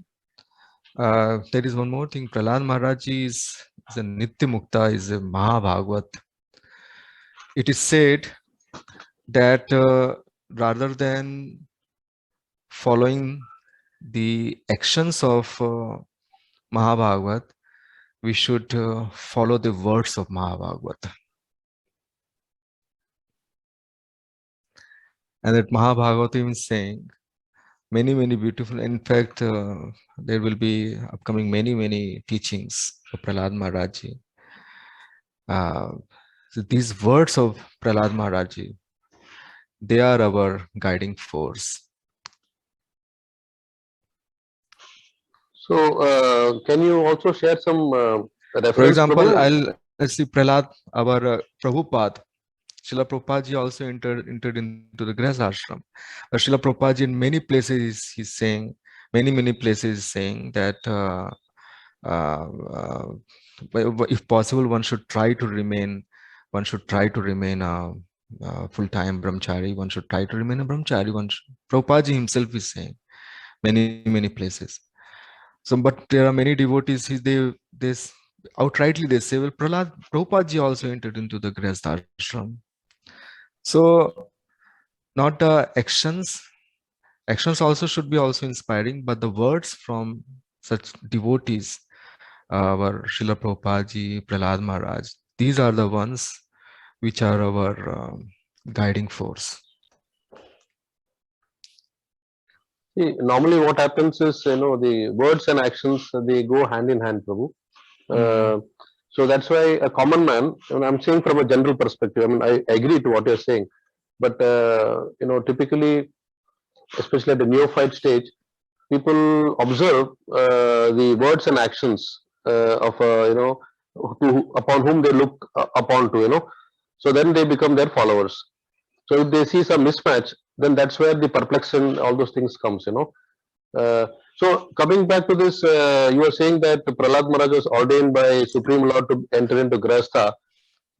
there is one more thing. Prahlad Maharaj is a Nitya Mukta, is a Mahabhagavat. It is said that rather than following the actions of Mahabhagavat, we should follow the words of Mahabhagavat. And that Mahabhagavatam is saying many beautiful. In fact, there will be upcoming many teachings of Prahlad Maharaj. So these words of Prahlad Maharaj, they are our guiding force. So, can you also share some reference? For example, Prabhu? I'll see Prahlad, our Prabhupada. Srila Prabhupada also entered into the Grihastha ashram. But Srila Prabhupada in many places he's saying, many places saying that if possible, one should try to remain a full-time brahmachari. One should try to remain a brahmachari. Prabhupada himself is saying many places. So, but there are many devotees. outrightly they say, well, Prabhupada ji also entered into the Grihastha ashram. So not the actions. Actions also should be also inspiring, but the words from such devotees, our Srila Prabhupada ji, Prahlad Maharaj, these are the ones which are our guiding force. See, normally what happens is, the words and actions, they go hand in hand, Prabhu. So that's why a common man, and I'm saying from a general perspective, I mean, I agree to what you're saying, but, typically, especially at the neophyte stage, people observe the words and actions of, upon whom they look upon to. So then they become their followers. So if they see some mismatch, then that's where the perplexion, all those things comes. So coming back to this, you were saying that Prahlad Maharaj was ordained by Supreme Lord to enter into Grihastha.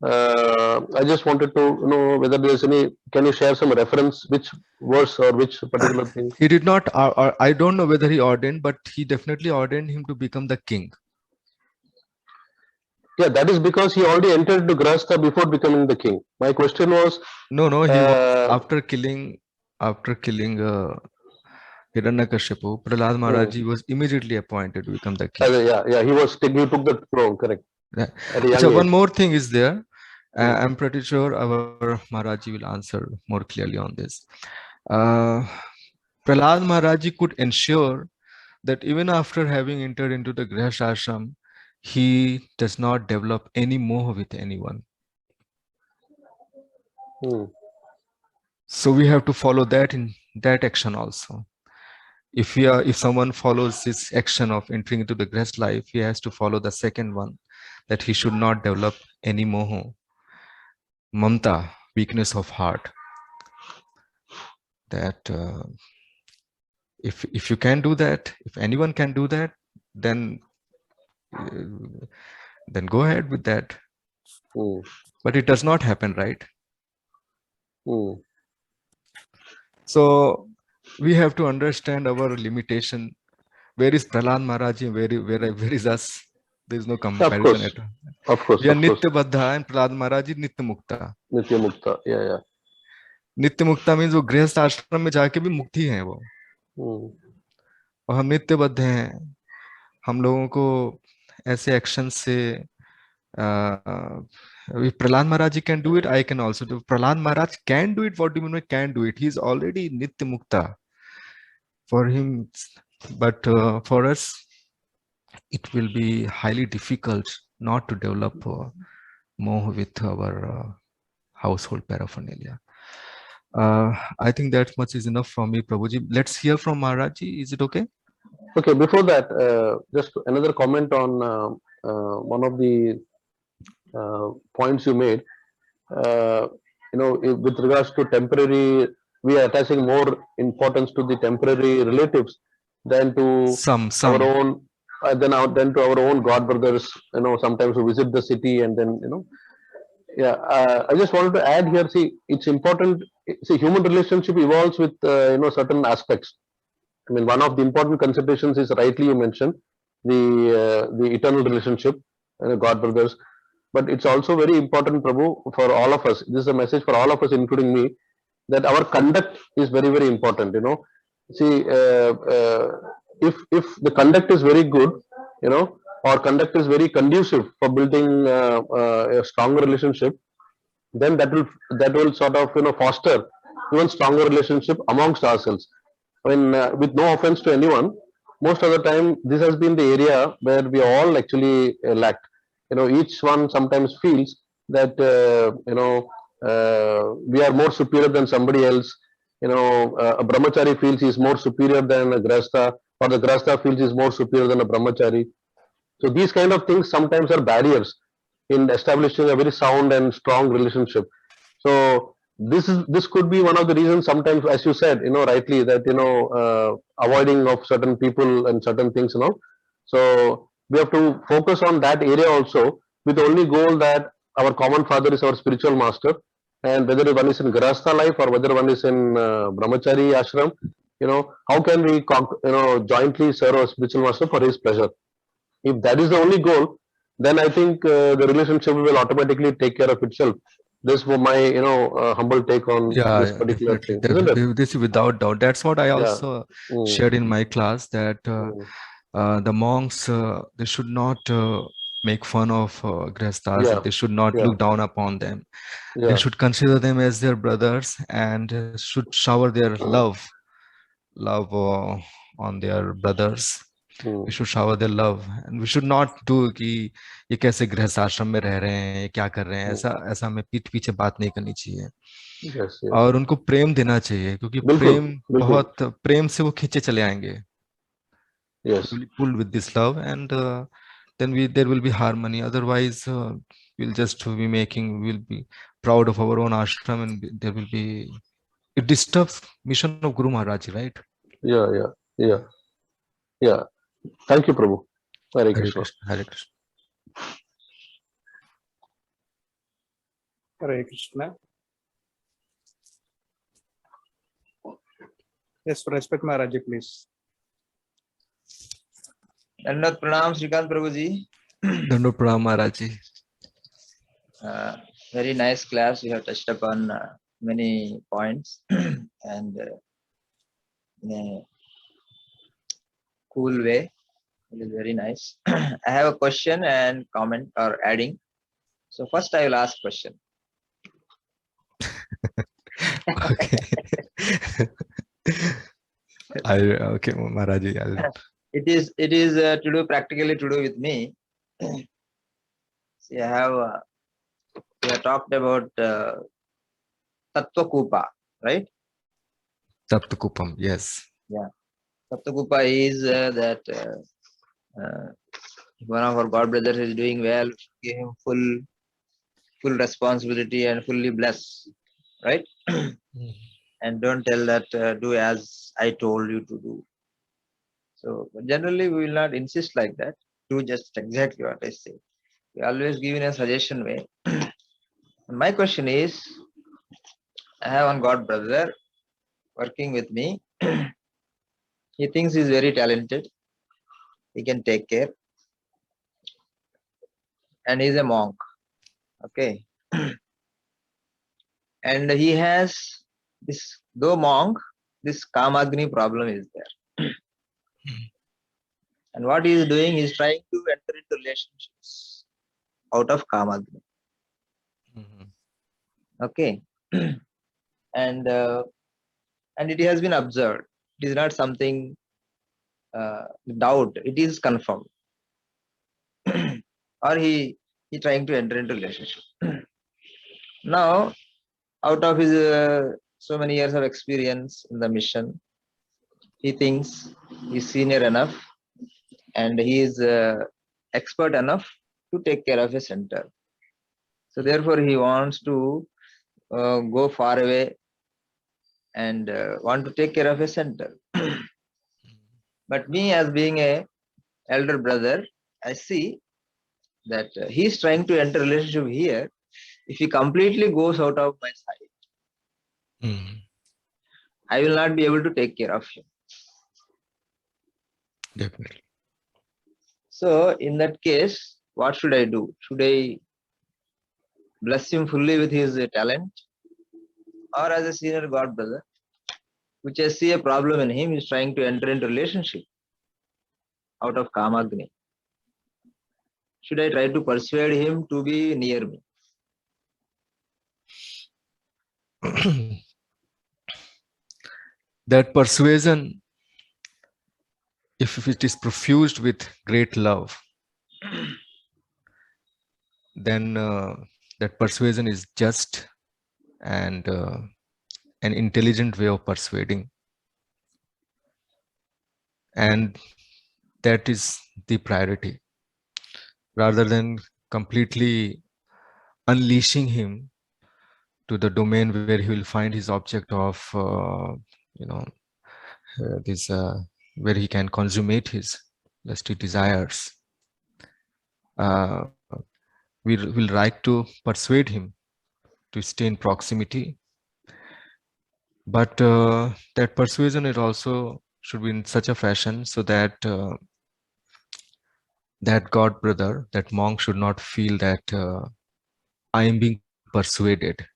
I just wanted to know whether there's any. Can you share some reference, which verse or which particular thing? He did not, or I don't know whether he ordained, but he definitely ordained him to become the king. Yeah, that is because he already entered into Grihastha before becoming the king. My question was, No, he was after killing Hiranyakashipu. Prahlad Maharaj ji was immediately appointed to become the king. yeah, he took the throne, correct. Yeah. At a young So age. one more thing is there. I'm pretty sure our Maharaji will answer more clearly on this. Prahlad Maharaji could ensure that even after having entered into the Grihastha ashram, he does not develop any moha with anyone. So we have to follow that in that action also. If someone follows this action of entering into the Grihastha life, he has to follow the second one, that he should not develop any moha, mamta, weakness of heart. That if you can do that, if anyone can do that, then go ahead with that. But it does not happen, right? So we have to understand our limitation. Where is Prahlad Maharaj? Where is us? There is no comparison at all. Of course. We are Nitya Baddha and Prahlad Maharaj is Nitya Mukta. Nitya Mukta, yeah. नित्य मुक्ता means वो गृहस्थ आश्रम में जाके भी मुक्ति है वो, और हम नित्य बद्ध हैं. हम लोगों को ऐसे एक्शन से Prahlad Maharaj can do it, I can also do. Prahlad Maharaj can do it. What do you mean can do it? He is already Nitya Mukta for him, but for us it will be highly difficult not to develop moha with our household paraphernalia. I think that much is enough from me, Prabhuji. Let's hear from Maharaji. Is it okay? Okay, before that, just another comment on one of the points you made. With regards to temporary, we are attaching more importance to the temporary relatives than to our own, than to our own god brothers. Sometimes we visit the city and then I just wanted to add here. See, it's important. See, human relationship evolves with certain aspects. I mean, one of the important considerations is, rightly you mentioned, the eternal relationship, God brothers. But it's also very important, Prabhu, for all of us. This is a message for all of us, including me, that our conduct is very, very important. See, if the conduct is very good, or conduct is very conducive for building a stronger relationship, then that will sort of foster even stronger relationship amongst ourselves. I mean, with no offense to anyone, most of the time this has been the area where we all actually lacked. Each one sometimes feels that we are more superior than somebody else. A brahmachari feels he is more superior than a grihastha, or the grihastha feels he is more superior than a brahmachari. So these kind of things sometimes are barriers in establishing a very sound and strong relationship. So this could be one of the reasons sometimes, as you said, rightly, that avoiding of certain people and certain things. So we have to focus on that area also, with the only goal that our common father is our spiritual master, and whether one is in Grihastha life or whether one is in Brahmachari ashram, how can we jointly serve our spiritual master for his pleasure? If that is the only goal, then I think the relationship will automatically take care of itself. This was my, humble take on Yeah, this yeah, particular definitely. thing, isn't it? This is without doubt. That's what I Yeah. also Mm, shared in my class, that mm. the monks, they should not make fun of grihasthas, Yeah. and they should not Yeah. look down upon them. They Yeah. should consider them as their brothers, and should shower their love on their brothers. We Mm. should shower their love, and we should not do कि ये कैसे गृहस्थ आश्रम में रह रहे हैं, ये क्या कर रहे हैं, Mm. ऐसा ऐसा हमें पीठ पीछे बात नहीं करनी चाहिए, Yes. Yes. और उनको प्रेम देना चाहिए, क्योंकि बिल्कुल. प्रेम बिल्कुल. बहुत प्रेम से वो खींचे चले आएंगे. Yes. Will be pulled with this love, and then there will be harmony. Otherwise, we'll be proud of our own ashram, and there will be, it disturbs mission of Guru Maharaj, right? Yeah. Yeah. Yeah. Yeah. Thank you, Prabhu. Hare Hare Krishna. Krishna, Hare Krishna. Hare Krishna. Yes, respect Maharaj, please. Dandavat Pranam, Srikanth Prabhuji. Dandot Pranam Maharaj ji. Very nice class. We have touched upon many points and in a cool way. It is very nice. I have a question and comment or adding. So first I will ask question. Okay. Okay, Maharaj ji, It is to do practically to do with me. See, I have we have talked about Tattva-Kupa, right? Andha-Kupam, yes. Yeah. Tattva-Kupa is that one of our god brothers is doing well, give him full responsibility and fully bless, right? And don't tell that do as I told you to do. So generally we will not insist like that. Do just exactly what I say. We always give in a suggestion way. And my question is, I have one god brother working with me. He thinks he's very talented. He can take care. And he's a monk. Okay. And he has this, though monk, this Kamagni problem is there. And what he is doing, he is trying to enter into relationships out of Kamagni. Okay. And it has been observed. It is not something doubt. It is confirmed. Or he trying to enter into relationship. Now, out of his so many years of experience in the mission, he thinks he's senior enough and he is expert enough to take care of a center. So therefore, he wants to go far away and want to take care of a center. But me, as being a elder brother, I see that he is trying to enter relationship here. If he completely goes out of my sight, I will not be able to take care of him. Definitely. So in that case, what should I do? Should I bless him fully with his talent? Or as a senior god brother, which I see a problem in him, is trying to enter into relationship out of Kamagni. Should I try to persuade him to be near me? That persuasion, if it is profused with great love, then that persuasion is just and an intelligent way of persuading. And that is the priority, rather than completely unleashing him to the domain where he will find his object of this where he can consummate his lusty desires. We will like to persuade him to stay in proximity, but that persuasion is also should be in such a fashion so that that God brother, that monk should not feel that I am being persuaded.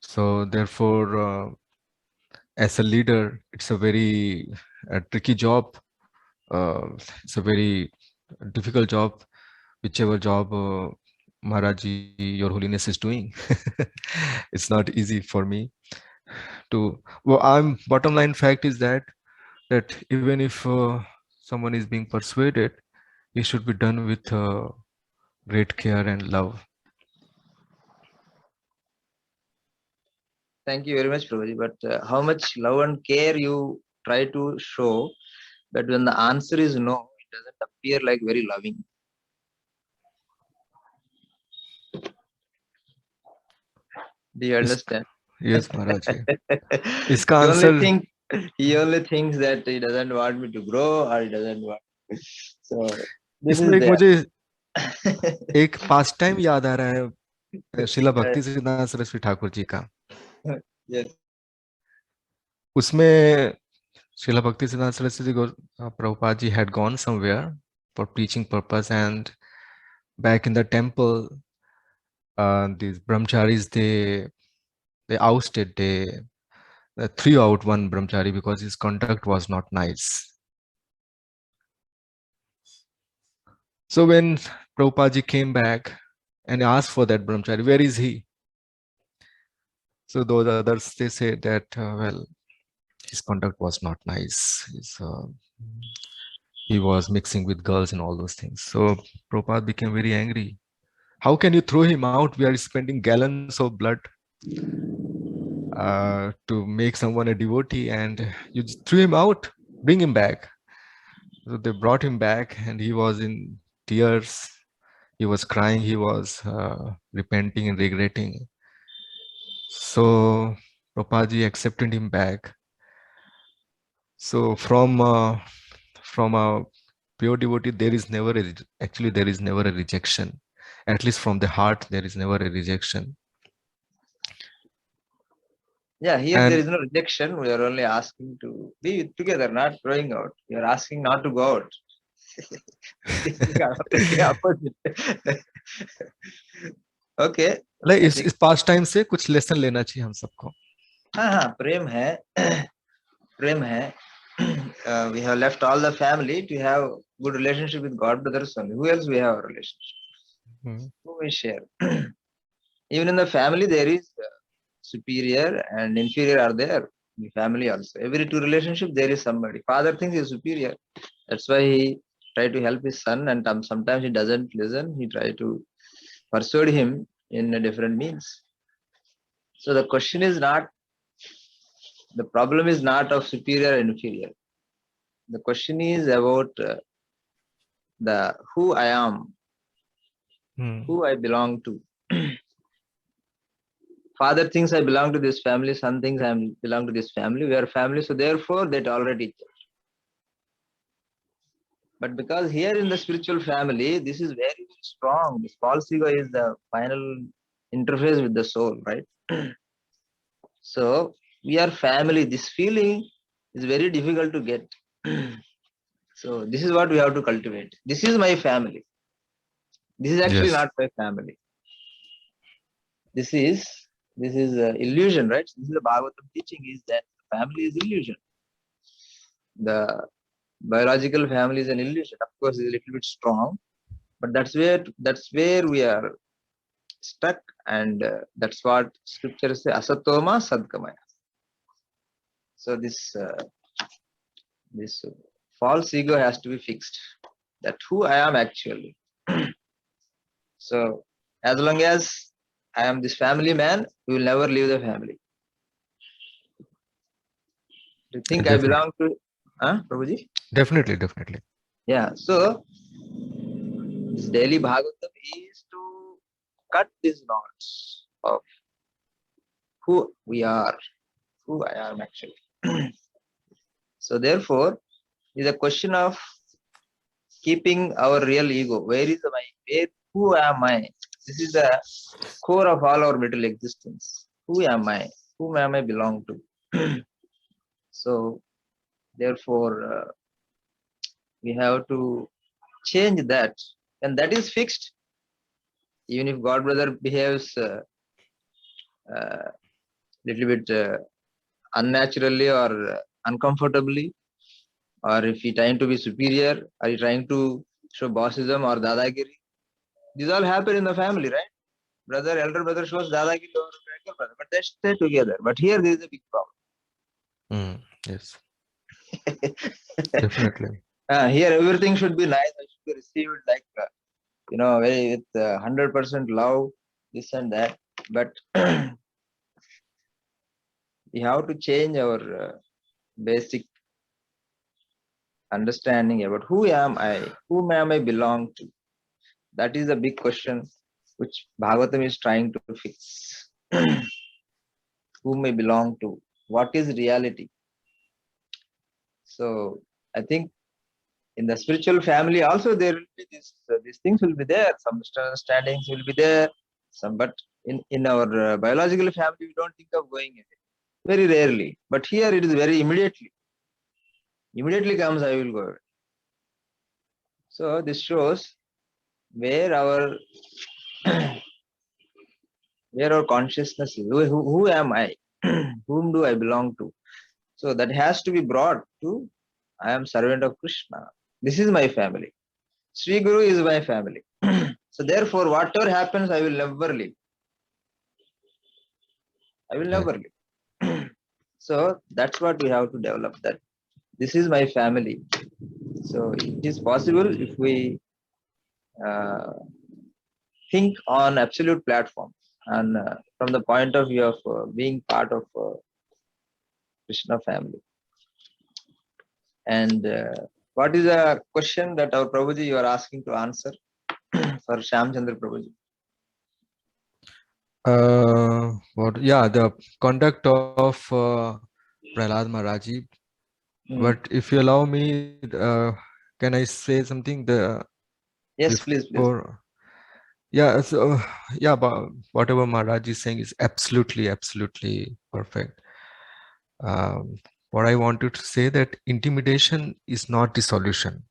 So therefore, as a leader, it's a very tricky job. It's a very difficult job, whichever job Maharaji, Your Holiness is doing. It's not easy for me to. Well, bottom line fact is that even if someone is being persuaded, it should be done with great care and love. Thank you very much, Prabhuji. But how much love and care you try to show, but when the answer is no, it doesn't appear like very loving. Do you understand? Yes, Maharaji. he इसका only answer think he only thinks that he doesn't want me to grow or he doesn't want. So this इसमें is एक there. मुझे एक past time याद आ रहा है श्रीला भक्ति सिद्धांत सरस्वती ठाकुर जी का. Yes. उसमें श्रीला भक्ति सिद्धांत Saraswati Prabhupada ji had gone somewhere for preaching purpose, and back in the temple, these brahmacharis they ousted, they threw out one brahmachari because his conduct was not nice. So when Prabhupada ji came back and asked for that brahmachari, where is he? So those others, they said that, well, his conduct was not nice. He was mixing with girls and all those things. So Prabhupada became very angry. How can you throw him out? We are spending gallons of blood to make someone a devotee, and you just threw him out. Bring him back. So they brought him back, and he was in tears. He was crying. He was repenting and regretting. So Prabhupada accepted him back. So from a pure devotee, there is never a rejection. At least from the heart, there is never a rejection. Yeah, here there is no rejection. We are only asking to be together, not throwing out. We are asking not to go out. Okay. like इस past time से कुछ lesson लेना चाहिए हम सबको. हाँ, प्रेम है. प्रेम है. We have left all the family to have good relationship with God brothers only. Who else we have a relationship? Who we share? Even in the family, there is superior and inferior are there. In the family also, every two relationship there is somebody. Father thinks he is superior. That's why he try to help his son, and sometimes he doesn't listen. He try to persuade him in a different means. So the question is not, the problem is not of superior and inferior. The question is about the who I am, who I belong to. Father thinks I belong to this family, son thinks I belong to this family. We are family, so therefore they tolerate each other. But because here in the spiritual family, this is very, very strong. This false ego is the final interface with the soul, right? So we are family. This feeling is very difficult to get. So this is what we have to cultivate. This is my family. This is actually not my family. This is illusion, right? This is the Bhagavatam teaching, is that family is illusion. The biological family is an illusion. Of course, it's a little bit strong, but that's where we are stuck, and that's what scriptures say: asatoma sadgamaya. So this false ego has to be fixed. That who I am actually. So as long as I am this family man, we will never leave the family. Do you think Definitely. I belong to Prabhuji? Definitely. Yeah. So this daily Bhagavatam is to cut these knots of who we are, who I am actually. So therefore, it is a question of keeping our real ego. Who am I? This is the core of all our material existence. Who am I? Whom am I belong to? So therefore, we have to change that. And that is fixed. Even if God brother behaves little bit unnaturally or uncomfortably, or if he trying to be superior, or he trying to show bossism or dadagiri, these all happen in the family, right? Brother, elder brother shows dadagiri over younger brother, but they stay together. But here there is a big Yes, problem. definitely. Here everything should be nice. I should be received like very with 100% love, this and that. But we have to change our basic understanding about who am I, whom am I belong to. That is a big question which Bhagavatam is trying to fix. Whom I belong to, what is reality? So I think in the spiritual family also there will be this, these things will be there, some misunderstandings will be there, but in our biological family we don't think of going away, very rarely. But here it is very immediately comes, I will go away. So this shows where our where our consciousness is. Who am I? Whom do I belong to? So that has to be brought to, I am servant of Krishna. This is my family. Sri Guru is my family. So therefore, whatever happens, I will never leave. I will never leave. So that's what we have to develop, that this is my family. So it is possible if we think on absolute platform, and from the point of view of being part of Krishna family. And what is a question that our Prabhuji you are asking to answer for Shyamchandra Prabhuji? The conduct of Prahlad Maharaji. But if you allow me, can I say something? Yes, please. Yeah, so but whatever Maharaj is saying is absolutely perfect. What I wanted to say, that intimidation is not the solution.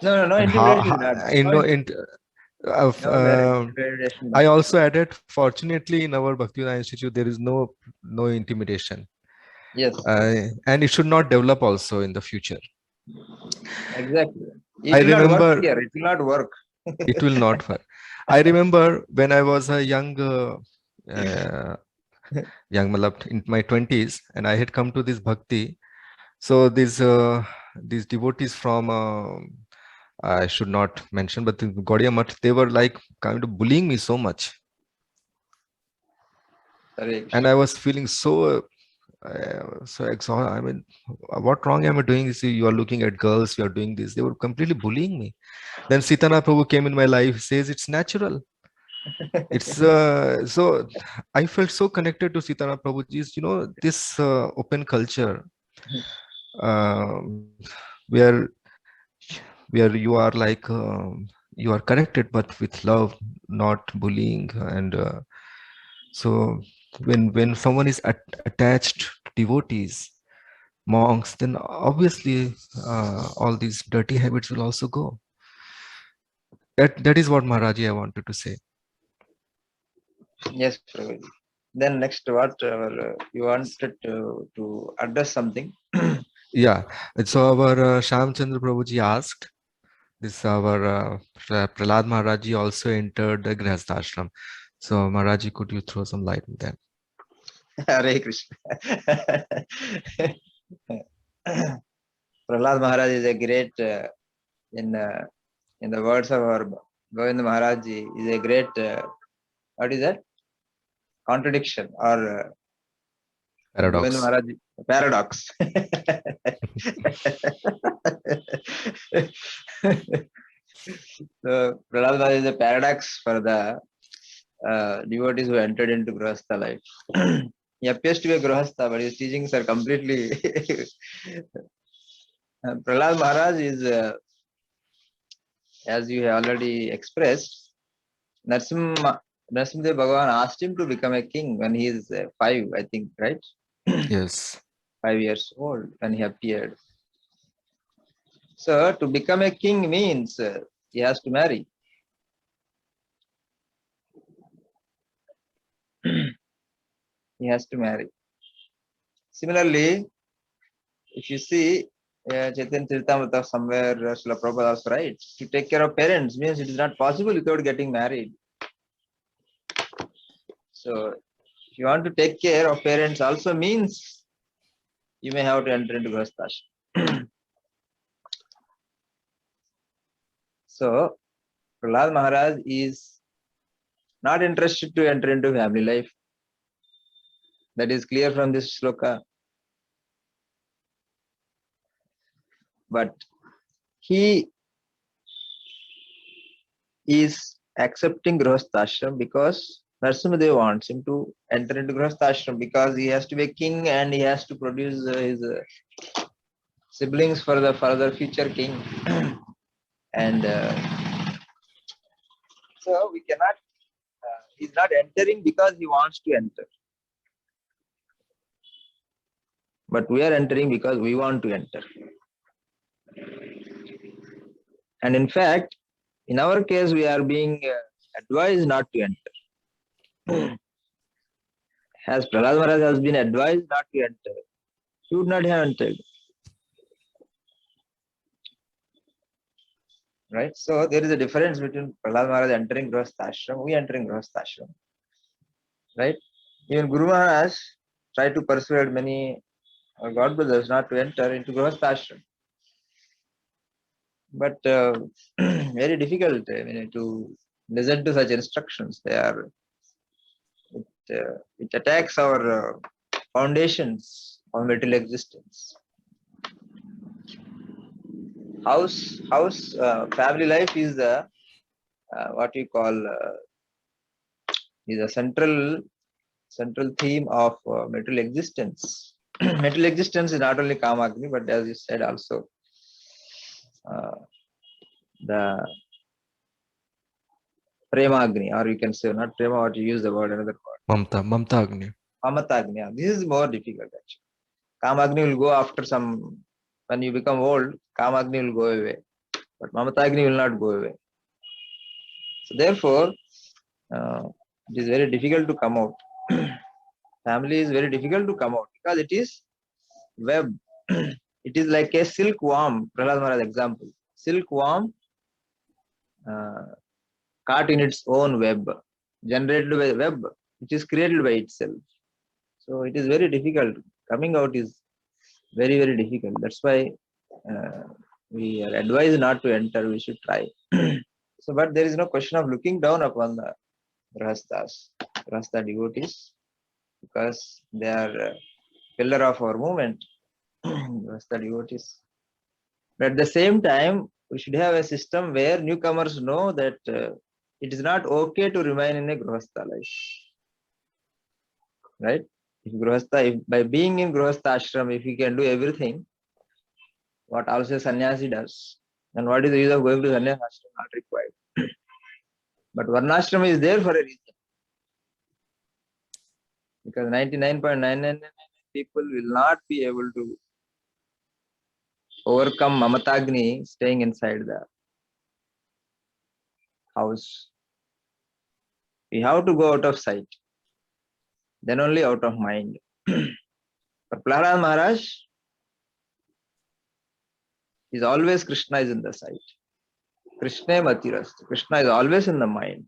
No, And intimidation is not. I also added, fortunately, in our Bhaktivedanta Institute, there is no intimidation. Yes. And it should not develop also in the future. Exactly. I remember It will not work. It will not work. I remember when I was a young malab, in my 20s, and I had come to this bhakti. So these devotees from I should not mention, but the Gaudiya Math, they were like kind of bullying me so much. And I was feeling so exhausted. I mean, what wrong am I doing? You are looking at girls, you are doing this. They were completely bullying me. Then Srikanth Prabhu came in my life, says it's natural. It's so I felt so connected to Srikanth Prabhuji's, this open culture, where you are like you are connected, but with love, not bullying. And so when someone is attached to devotees, monks, then obviously all these dirty habits will also go. That is what Maharaji I wanted to say. Yes, Prabhuji. Then next, what you wanted to address something? Yeah. So our Shyamchandra Prabhuji asked, this our Prahlad Maharaji also entered the Grihastha ashram. So Maharaji, could you throw some light on that? Hare Krishna. Prahlad Maharaj is a great, in the words of our Govinda Maharaj, is a great, what is that? Contradiction or Paradox. Paradox. So Prahlad Maharaj is a paradox for the devotees who entered into Grihastha life. He appears to be a Grihastha, but his teachings are completely. Prahlad Maharaj is, as you have already expressed, Narasimha Bhagavan asked him to become a king when he is 5, I think, right? Yes. 5 years old when he appeared. So to become a king means he has to marry. He has to marry. Similarly, if you see Chaitanya Charitamrita somewhere, Srila Prabhupada also writes, to take care of parents means it is not possible without getting married. So if you want to take care of parents also means you may have to enter into Grihasthashram. So Prahlad Maharaj is not interested to enter into family life. That is clear from this shloka. But he is accepting Grihasthashram because Narasimhadev wants him to enter into Grihasthashram because he has to be a king and he has to produce his siblings for the further future king. And so we cannot, he's not entering because he wants to enter. But we are entering because we want to enter. And in fact, in our case, we are being advised not to enter. As Prahlad Maharaj has been advised not to enter, he would not have entered. Right? So there is a difference between Prahlad Maharaj entering Grihasthashram, we entering Grihasthashram. Right? Even Guru Maharaj tried to persuade many God brothers not to enter into Grihasthashram. But very difficult to listen to such instructions. They are it attacks our foundations of material existence. Family life is the what we call is a central theme of material existence. Material existence is not only Kamagni, but as you said also the Premagni, or you can say not Prema, or you use the word another word. Mamta Agni. Mamatagni. This is more difficult actually. Kamagni will go after some, when you become old, Kamagni will go away. But Mamatagni will not go away. So therefore, it is very difficult to come out. Family is very difficult to come out because it is web. It is like a silkworm. Prahlad Maharaj example. Silkworm caught in its own web, generated by the web, which is created by itself. So it is very difficult. Coming out is very, very difficult. That's why we are advised not to enter. We should try. So, but there is no question of looking down upon the Grihasthas, Grihastha devotees, because they are a pillar of our movement, Grihastha devotees. But at the same time, we should have a system where newcomers know that it is not okay to remain in a Grihastha life. Right? If by being in Grihastha ashram, if we can do everything, what also sannyasi does, then what is the use of going to sannyasi ashram? Not required. But varnashram is there for a reason. Because 99.999 people will not be able to overcome Mamatagni staying inside the house. We have to go out of sight. Then only out of mind. For Prahlad Maharaj, is always Krishna is in the sight. Krishna Matiras. Krishna is always in the mind.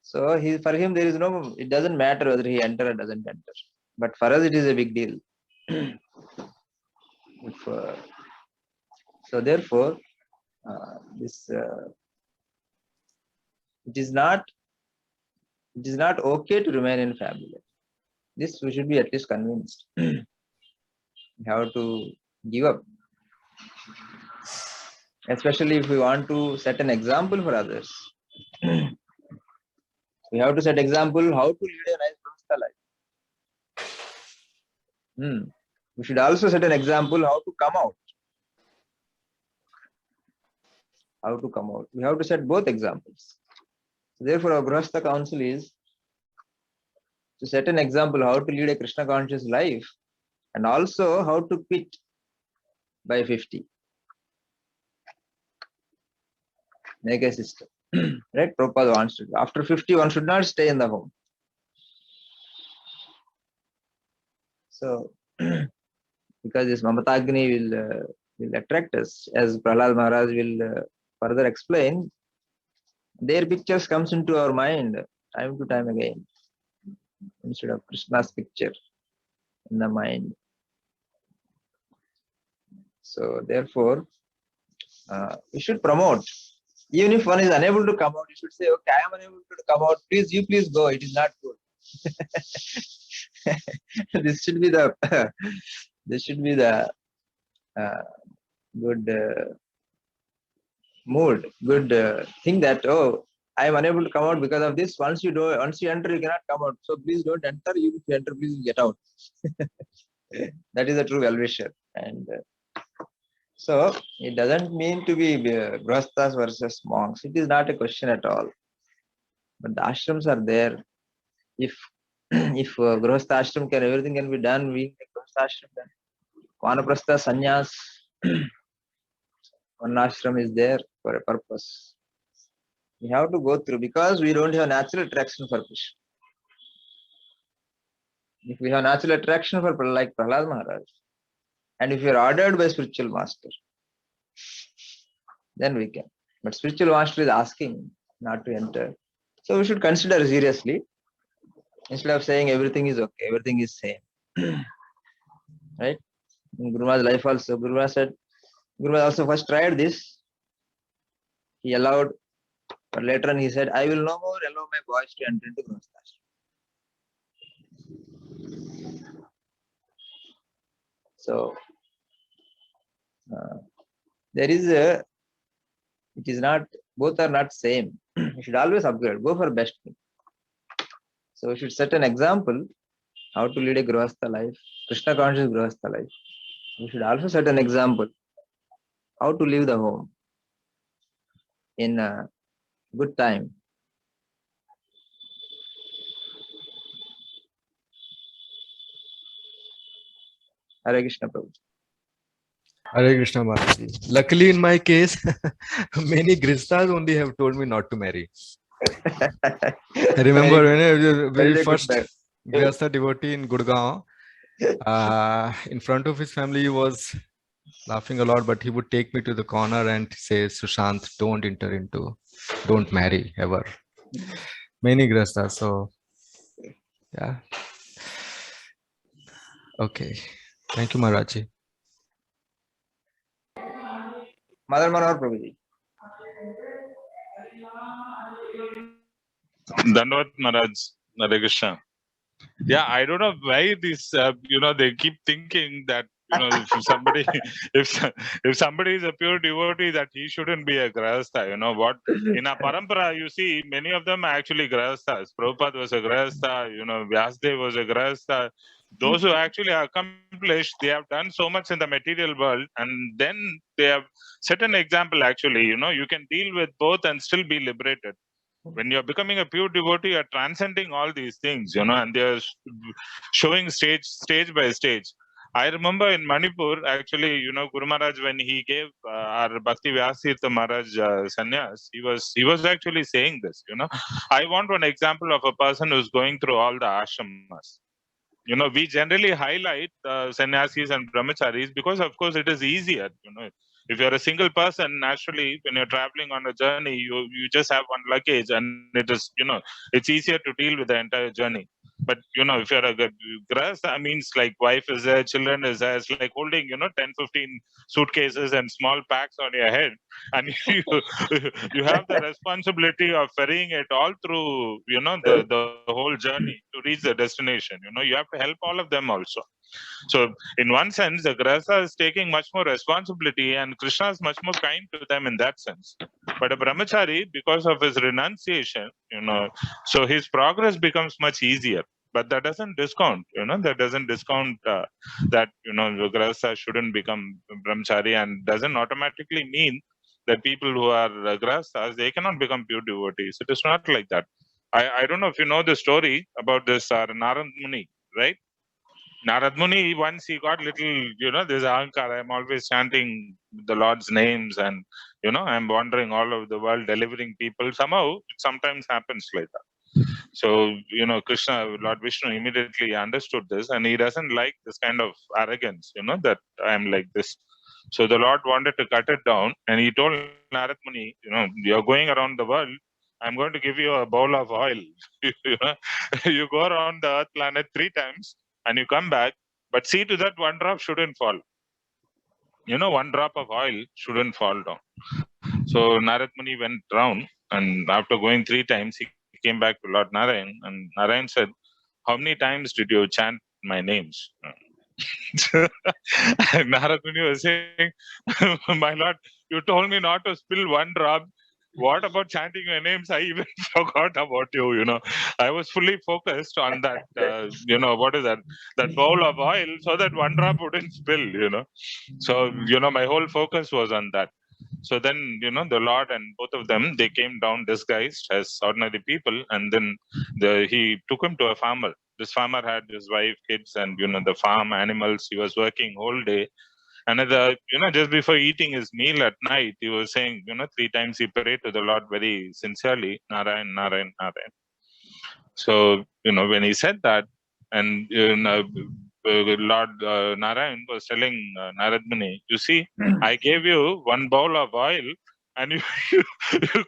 So for him there is no, it doesn't matter whether he enter or doesn't enter. But for us it is a big deal. So therefore, it is not okay to remain in family. This we should be at least convinced. We have to give up. Especially if we want to set an example for others. We have to set example how to lead a nice Grihastha life. We should also set an example how to come out. How to come out. We have to set both examples. So therefore, our Grihastha counsel is to set an example how to lead a Krishna conscious life and also how to quit by 50. Make a system. Right? Prabhupada wants to. After 50, one should not stay in the home. So, because this Mamatagni will attract us, as Prahlad Maharaj will further explain, their pictures comes into our mind time to time again, instead of Krishna's picture in the mind. So therefore, we should promote. Even if one is unable to come out, you should say, okay, I am unable to come out. Please go. It is not good. This should be the good mood, good thing that, oh, I am unable to come out because of this. Once you enter, you cannot come out. So please don't enter. If you enter, please get out. That is a true well-wisher. And so it doesn't mean to be grahasthas versus monks. It is not a question at all. But the ashrams are there. If grahastha ashram everything can be done, we grahastha ashram then. Vanaprastha, sannyas, one ashram is there for a purpose. We have to go through because we don't have natural attraction for Krishna. If we have natural attraction for like Prahlad Maharaj, and if you are ordered by spiritual master, then we can. But spiritual master is asking not to enter. So we should consider seriously instead of saying everything is okay, everything is same. Right? In Guru Maharaj's life also, Guru Maharaj said, Guru Maharaj also first tried this. He allowed, but later on he said, I will no more allow my boys to enter into grahastha ashram. So there is it is not, both are not same. You should always upgrade, go for best thing. So we should set an example how to lead a grahastha life, Krishna conscious grahastha life. We should also set an example how to leave the home in a good time. Hare Krishna Prabhuji. Hare Krishna Maharaj. Luckily, in my case, many grihasthas only have told me not to marry. I remember when I was very first grihastha devotee in Gurgaon, in front of his family, he was laughing a lot, but he would take me to the corner and say, Sushant, don't marry ever. Many grihasthas. So, yeah. Okay. Thank you, Maharaji. Mother Manohar Prabhuji. Dandavat Maharaj, Hare Krishna. Yeah, I don't know why this, they keep thinking that, if somebody is a pure devotee, that he shouldn't be a grahastha. You know what? In a parampara, you see, many of them are actually grahasthas. Prabhupada was a grahastha, Vyasdev was a grahastha. Those who actually accomplished, they have done so much in the material world, and then they have set an example, actually. You can deal with both and still be liberated. When you're becoming a pure devotee, you're transcending all these things, and they're showing stage by stage. I remember in Manipur, actually, Guru Maharaj, when he gave our Bhaktivedanta Maharaj sannyas, he was actually saying this, I want one example of a person who's going through all the ashramas. We generally highlight sannyasis and brahmacharis because, of course, it is easier. If you're a single person, naturally, when you're traveling on a journey, you just have one luggage, and it is, it's easier to deal with the entire journey. But if you're a grahastha, means like wife is there, children is there. It's like holding 10, 15 suitcases and small packs on your head, and you have the responsibility of ferrying it all through the whole journey to reach the destination. You have to help all of them also. So in one sense, the grahastha is taking much more responsibility, and Krishna is much more kind to them in that sense. But a brahmachari, because of his renunciation, so his progress becomes much easier. But that doesn't discount, that the grahastha shouldn't become brahmachari, and doesn't automatically mean that people who are grahasthas, they cannot become pure devotees. It is not like that. I don't know if you know the story about this Narad Muni, right? Narad Muni, once he got little, this ahankar, I'm always chanting the Lord's names and, I'm wandering all over the world delivering people. Somehow, it sometimes happens like that. So, Krishna, Lord Vishnu immediately understood this and he doesn't like this kind of arrogance, that I'm like this. So the Lord wanted to cut it down and he told Narad Muni, you're going around the world. I'm going to give you a bowl of oil. You go around the earth planet 3 times and you come back, but see to that one drop shouldn't fall. One drop of oil shouldn't fall down. So Narad Muni went round, and after going 3 times, he came back to Lord Narayan, and Narayan said, "How many times did you chant my names?" Narad Muni was saying, "My Lord, you told me not to spill one drop. What about chanting your names? I even forgot about you. I was fully focused on that. What is that? That bowl of oil, so that one drop wouldn't spill. So my whole focus was on that. So then, the Lord and both of them, they came down disguised as ordinary people, and then he took him to a farmer. This farmer had his wife, kids, and the farm animals. He was working whole day. And just before eating his meal at night, he was saying, 3 times he prayed to the Lord very sincerely, Narayan, Narayan, Narayan. So, when he said that, and Lord Narayan was telling Narad Muni, you see, I gave you one bowl of oil and you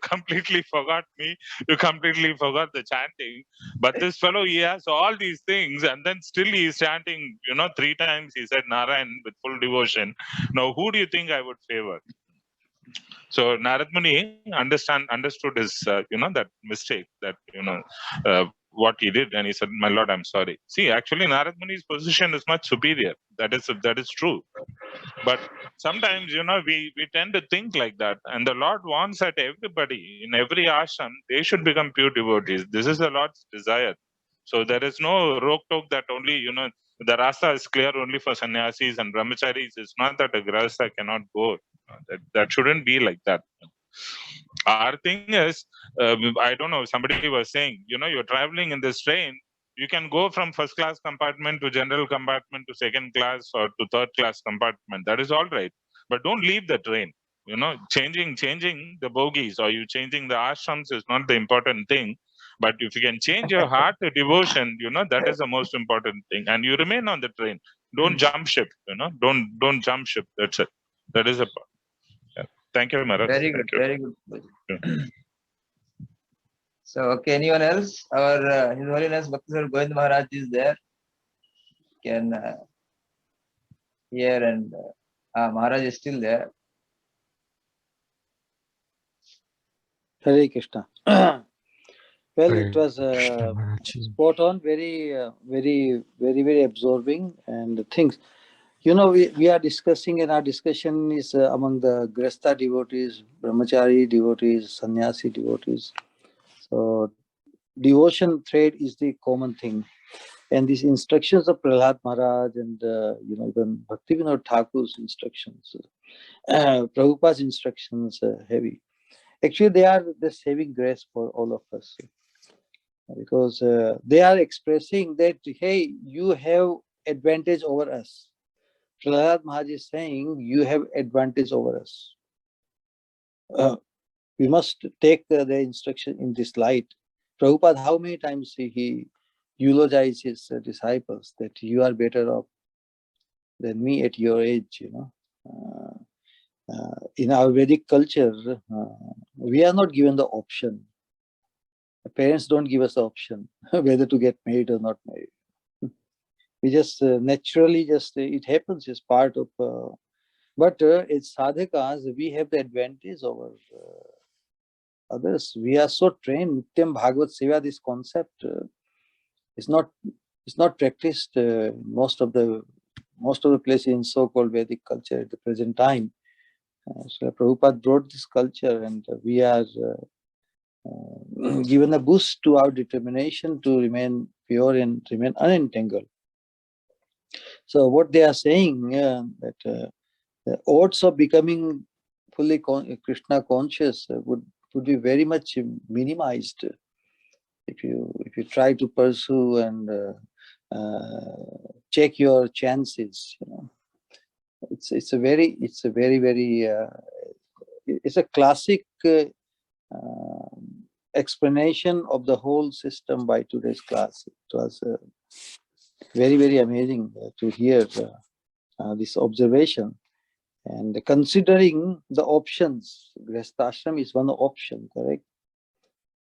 completely forgot me. You completely forgot the chanting. But this fellow, he has all these things and then still he is chanting, 3 times he said Narayan with full devotion. Now, who do you think I would favor? So Narad Muni understood his, that mistake, that, what he did, and he said, "My Lord, I'm sorry." See, actually, Narad Muni's position is much superior. That is true. But sometimes, we tend to think like that, and the Lord wants that everybody in every ashram they should become pure devotees. This is the Lord's desire. So there is no roke-toke that only, the rasta is clear only for sannyasis and brahmacharis. It's not that a grahastha cannot go. That shouldn't be like that. Our thing is, I don't know, somebody was saying, you're traveling in this train, you can go from first class compartment to general compartment to second class or to third class compartment. That is all right. But don't leave the train. Changing the bogies or you changing the ashrams is not the important thing. But if you can change your heart to devotion, that is the most important thing. And you remain on the train. Don't jump ship, don't jump ship. That's it. That is a part. Yeah. Thank you, Maharaj. Very good, Thank you. very good. Yeah. So, okay, anyone else? Our His Holiness Bhaktivedanta Govind Maharaj is there. Can hear and Maharaj is still there. Hare Krishna. Well, Hare it was Krishna Maharaj. spot on, very absorbing and things. We are discussing, and our discussion is among the Grasta devotees, Brahmachari devotees, Sannyasi devotees. So, devotion thread is the common thing. And these instructions of Prahlad Maharaj and, even Bhaktivinoda Thakur's instructions, Prabhupada's instructions heavy. Actually, they are the saving grace for all of us. Because they are expressing that, hey, you have advantage over us. Prahlad Maharaj is saying, you have advantage over us. We must take the instruction in this light. Prabhupada, how many times he eulogized his disciples that you are better off than me at your age, in our Vedic culture, we are not given the option. Parents don't give us the option whether to get married or not married. We just naturally it happens as part of. But as sadhakas, we have the advantage over others. We are so trained. Nityam Bhagavat Seva, this concept is not practiced most of the places in so-called Vedic culture at the present time. So Prabhupada brought this culture, and we are given a boost to our determination to remain pure and remain unentangled. So what they are saying, that the odds of becoming fully Krishna conscious would be very much minimized if you try to pursue and check your chances. It's a very it's a classic explanation of the whole system by today's class. It was very amazing to hear this observation. And considering the options, Grihastha is one option, correct?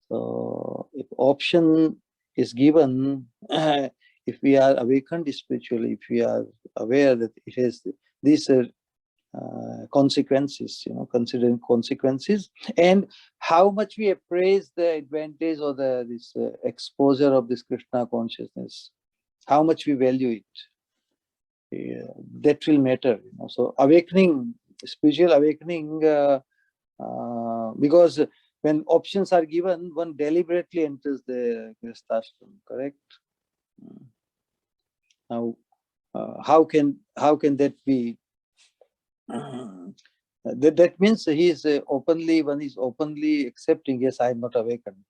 So if option is given, if we are awakened spiritually, if we are aware that it has these consequences, considering consequences, and how much we appraise the advantage or this exposure of this Krishna consciousness, how much we value it, that will matter. So awakening, spiritual awakening, because when options are given, one deliberately enters the Grihastha, correct? Now, how can that be? That means he is one is openly accepting, yes, I am not awakened.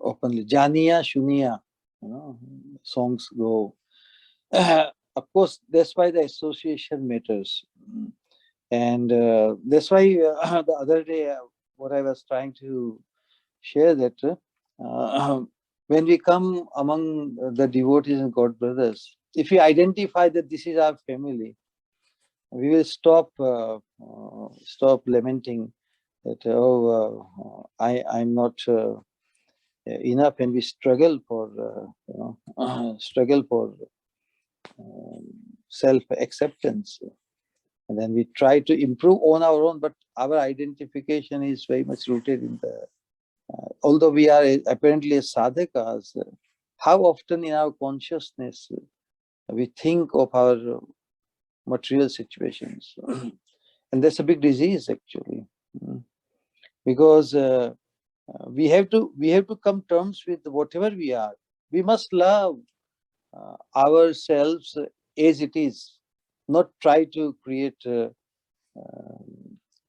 Openly. Janiya, Shuniya, songs go. Of course, that's why the association matters. And that's why the other day, what I was trying to share that when we come among the devotees and God brothers, if we identify that this is our family, we will stop lamenting that I'm not enough, and we struggle for self acceptance, and then we try to improve on our own, but our identification is very much rooted in the although we are apparently sadhakas, how often in our consciousness we think of our material situations. And that's a big disease, actually, because we have to come terms with whatever we are. We must love ourselves as it is, not try to create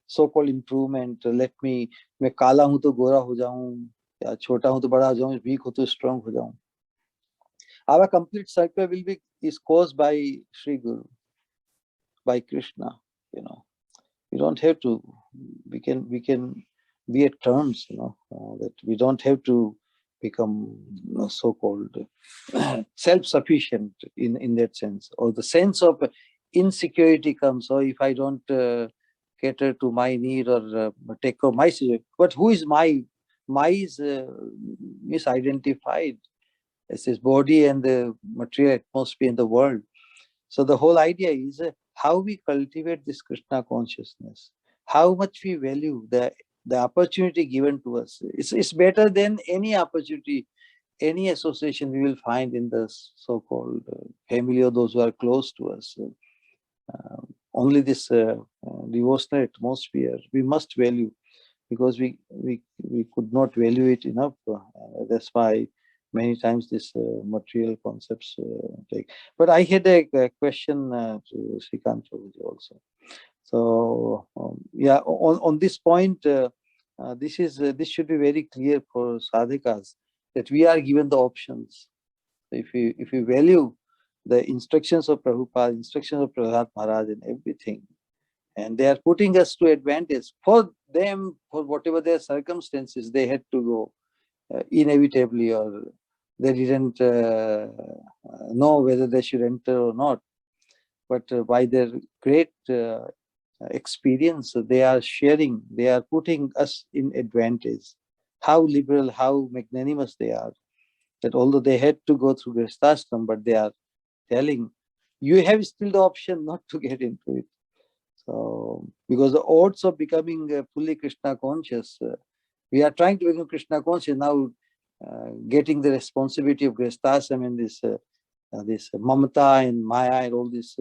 so-called improvement. Let me, मैं काला हूं तो गोरा हो जाऊं, या छोटा हूं तो बड़ा हो जाऊं, weak हो तो strong हो जाऊं. Our complete cycle is caused by Sri Guru, by Krishna. We don't have to. We can be at terms. That we don't have to become so-called self-sufficient in that sense, or the sense of insecurity comes. So if I don't cater to my need or take care of my situation, but who is my? My is misidentified as this body and the material atmosphere in the world. So the whole idea is how we cultivate this Krishna consciousness, how much we value the opportunity given to us. It's better than any opportunity, any association we will find in the so-called family or those who are close to us. Only this devotional atmosphere we must value, because we could not value it enough. That's why many times these material concepts take. But I had a question to Srikanth Prabhuji also. So yeah, on this point, this should be very clear for sadhakas, that we are given the options. If we value the instructions of Prabhupada, instructions of Prahlad Maharaj and everything, and they are putting us to advantage for them, for whatever their circumstances, they had to go inevitably, or they didn't know whether they should enter or not. But by their great experience, they are sharing, they are putting us in advantage. How liberal, how magnanimous they are, that although they had to go through Grihastha, but they are telling, you have still the option not to get into it. So, because the odds of becoming fully Krishna conscious, we are trying to become Krishna conscious now, getting the responsibility of Grihastha and this mamata and maya and all this.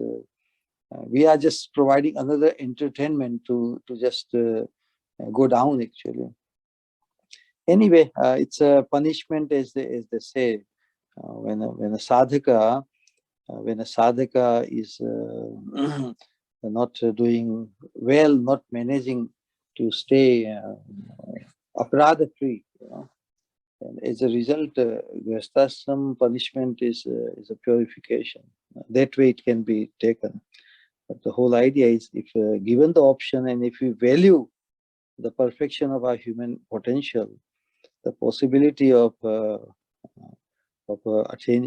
We are just providing another entertainment to just go down, actually. Anyway, it's a punishment, as they say, when a sadhaka is not doing well, not managing to stay aparadha free. And as a result, Grihasthashram punishment is a purification. That way it can be taken. But the whole idea is, if given the option and if we value the perfection of our human potential, the possibility of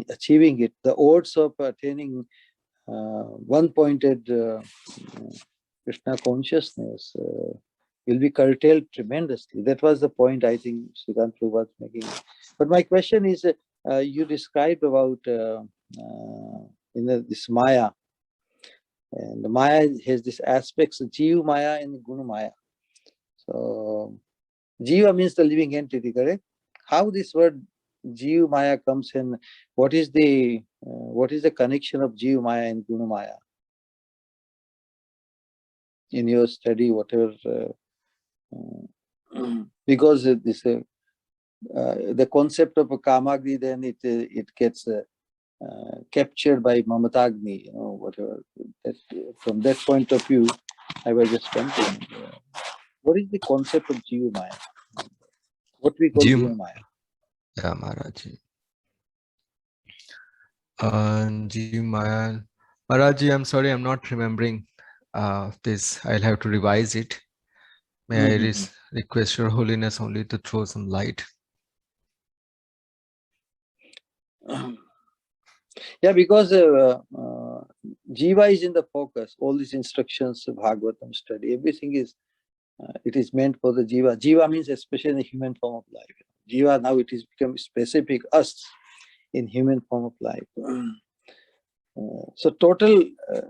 achieving it, the odds of attaining one-pointed Krishna consciousness will be curtailed tremendously. That was the point I think Srikanth Prabhuji was making. But my question is, you described about this Maya, and the Maya has these aspects, Jiva Maya and Guna Maya. So Jiva means the living entity, correct? How this word Jiva Maya comes in? What is the connection of Jiva Maya and Guna Maya in your study, whatever? Because this the concept of a Kamagni, then it gets captured by Mamatagni, whatever. That, from that point of view, I was just wondering, what is the concept of Jiva Maya? What we call Jiva Maya? Yeah, Maharaji. Jiva Maya. Maharaji, I'm sorry, I'm not remembering this. I'll have to revise it. May I request Your Holiness only to throw some light? Yeah, because Jiva is in the focus. All these instructions, Bhagavatam study, everything is, it is meant for the Jiva. Jiva means especially in the human form of life. Jiva, now it is become specific, us in human form of life. So total,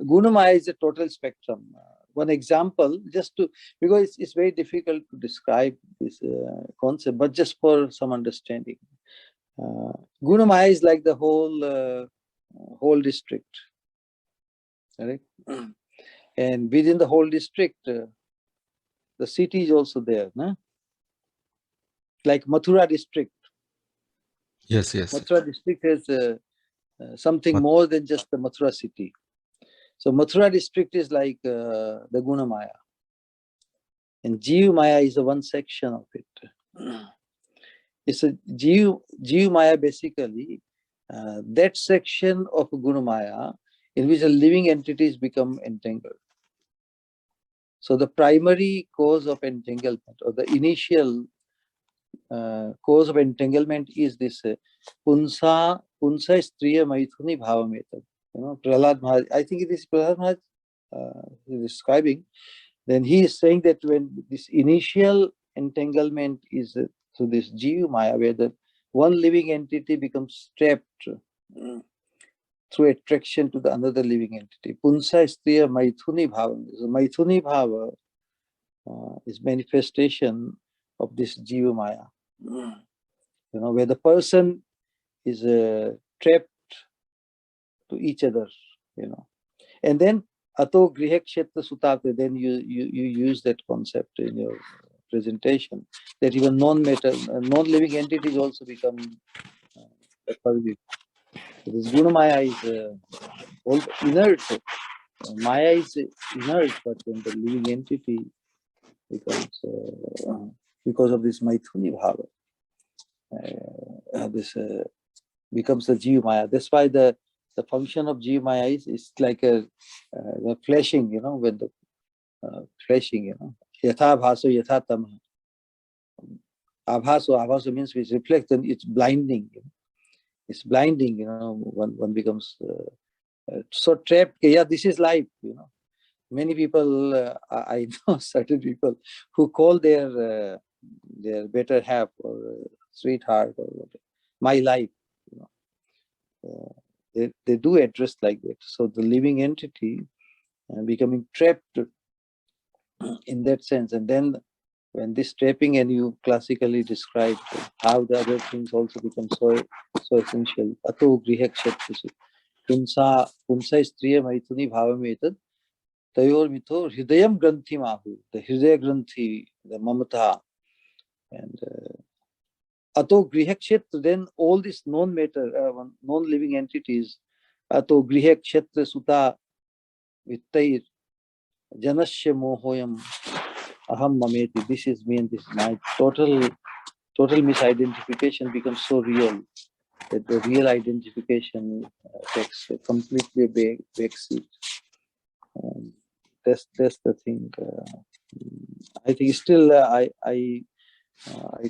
Gunamaya is a total spectrum. One example, just to, because it's very difficult to describe this concept, but just for some understanding. Gunamaya is like the whole district, right? And within the whole district, the city is also there, no? Like Mathura district. Yes, yes. Mathura district has something more than just the Mathura city. So Mathura district is like the Gunamaya, and Jiva Maya is the one section of it. It's a Jiva Maya basically, that section of Gunamaya in which the living entities become entangled. So the primary cause of entanglement, or the initial cause of entanglement, is this Punsa Striya Maithuni Bhavametab. Prahlad Maharaj, I think it is Prahlad Maharaj describing. Then he is saying that when this initial entanglement is through this Jiva Maya, where the one living entity becomes trapped through attraction to the another living entity. Punsa Striya Maithuni Bhava. So Maithuni Bhava is manifestation of this Jiva Maya. Where the person is trapped to each other, And then Ato Griha Kshetra Sutate, then you use that concept in your presentation, that even non-living entities also become pervasive. This Guna Maya is inert. Maya is inert, but when the living entity becomes, because of this Maithuni Bhava, this becomes the Jiva Maya. That's why the function of Jiva Maya is like the flashing, when the flashing, Yatha Bhaso Yatha Tamah. Abhaso means which reflects, and it's blinding. It's blinding, one becomes so trapped. Yeah, this is life, Many people, I know certain people who call their better half or sweetheart or whatever, my life, they do address like that. So the living entity becoming trapped in that sense, and then when this trapping, and you classically described how the other things also become so essential. Ato griha kshetrasu punsa striya maithuni bhavametad tayor mitho hridayam granthi mahu, the hridaya granthi, the mamata, and Ato griha kshetra, then all these non-matter, non-living entities, Ato griha kshetra suta vittair janasya mohoyam aham mameti. This is me, and this is my total total misidentification becomes so real that the real identification takes a completely back seat. That's the thing. I think still I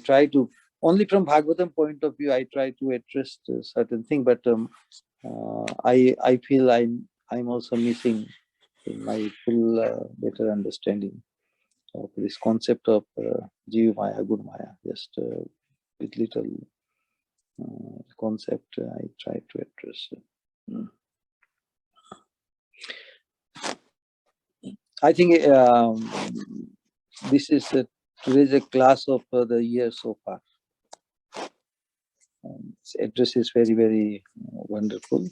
try to, only from Bhagavatam point of view, I try to address certain thing, but I feel I'm also missing in my full better understanding of this concept of Jiva Maya, Good Maya. Just with little concept I try to address. I think this is today's a class of the year so far. This address is very, very wonderful.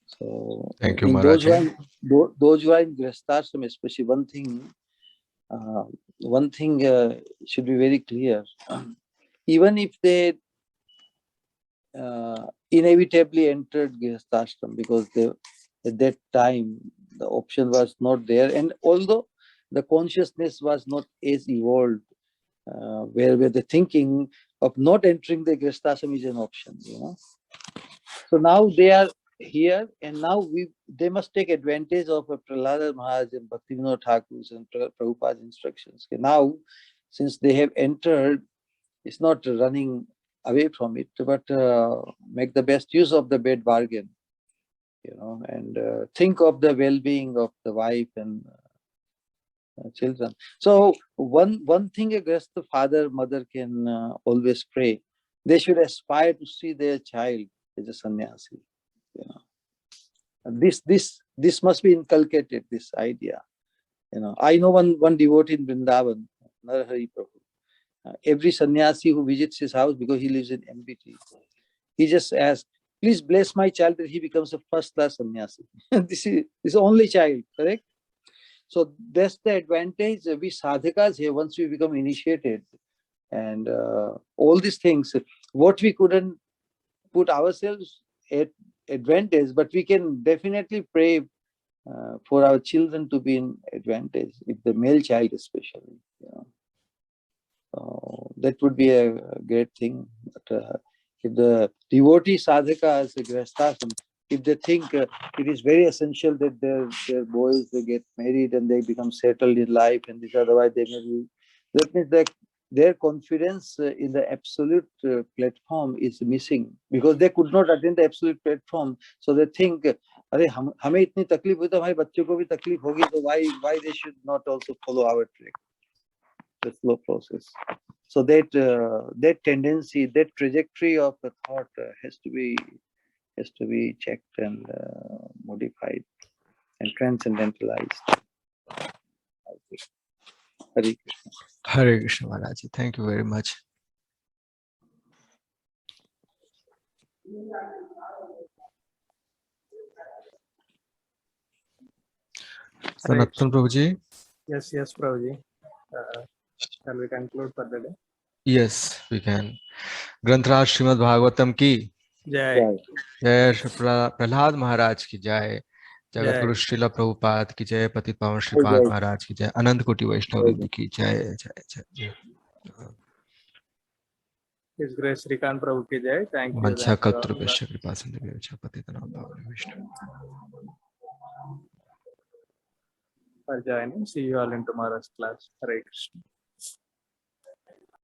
So, Thank you, in those who Maharaj. are in Grasthashram, especially one thing should be very clear. Even if they inevitably entered Grasthashram, because at that time the option was not there, and although the consciousness was not as evolved, where the thinking of not entering the Grasthashram is an option, So now they are here, and now they must take advantage of Prahlada Maharaj and Bhaktivedanta Thakur's and Prabhupada's instructions. Okay, now, since they have entered, it's not running away from it, but make the best use of the bad bargain, and think of the well-being of the wife and children. So one thing a Grasta father, mother can always pray. They should aspire to see their child as a sannyasi. This must be inculcated, this idea. I know one devotee in Vrindavan, Narahari Prabhu. Every sannyasi who visits his house, because he lives in MBT, he just asks, please bless my child that he becomes a first-class sannyasi. This is his only child, correct? So that's the advantage we sadhakas have once we become initiated. And all these things, what we couldn't put ourselves at advantage, but we can definitely pray for our children to be in advantage, if the male child especially. That would be a great thing. But if the devotee sadhakas, if they think it is very essential that their boys, they get married and they become settled in life, and this, otherwise they may be, that means that their confidence in the absolute platform is missing, because they could not attain the absolute platform. So they think, अरे हमें इतनी तकलीफ हुई तो हमारे बच्चों को भी तकलीफ होगी, तो why they should not also follow our track, the slow process. So that tendency, that trajectory of the thought has to be checked and modified and transcendentalized. Hare Krishna. Hare Krishna, Maharaj. Thank you very much. Sanatan Prabhuji? Yes, Prabhuji. Shall we conclude for the day? Yes, we can. Grantraj Srimad Bhagavatam ki Jai. जय श्री प्रहलाद महाराज की जय, जगत जय। गुरु श्रीला प्रभुपाद की जय, पति पावन श्रीपाद महाराज की जय, अनंत कोटि वैष्णव वृंद की जय जय जय। His Grace Srikanth Prabhu ki jai. Thank you. वंशा कल्पतरुभ्यश्च कृपा सिन्धुभ्यश्च पतितनां पावनेभ्यश्च for joining. See you all in tomorrow's class. Hare Krishna.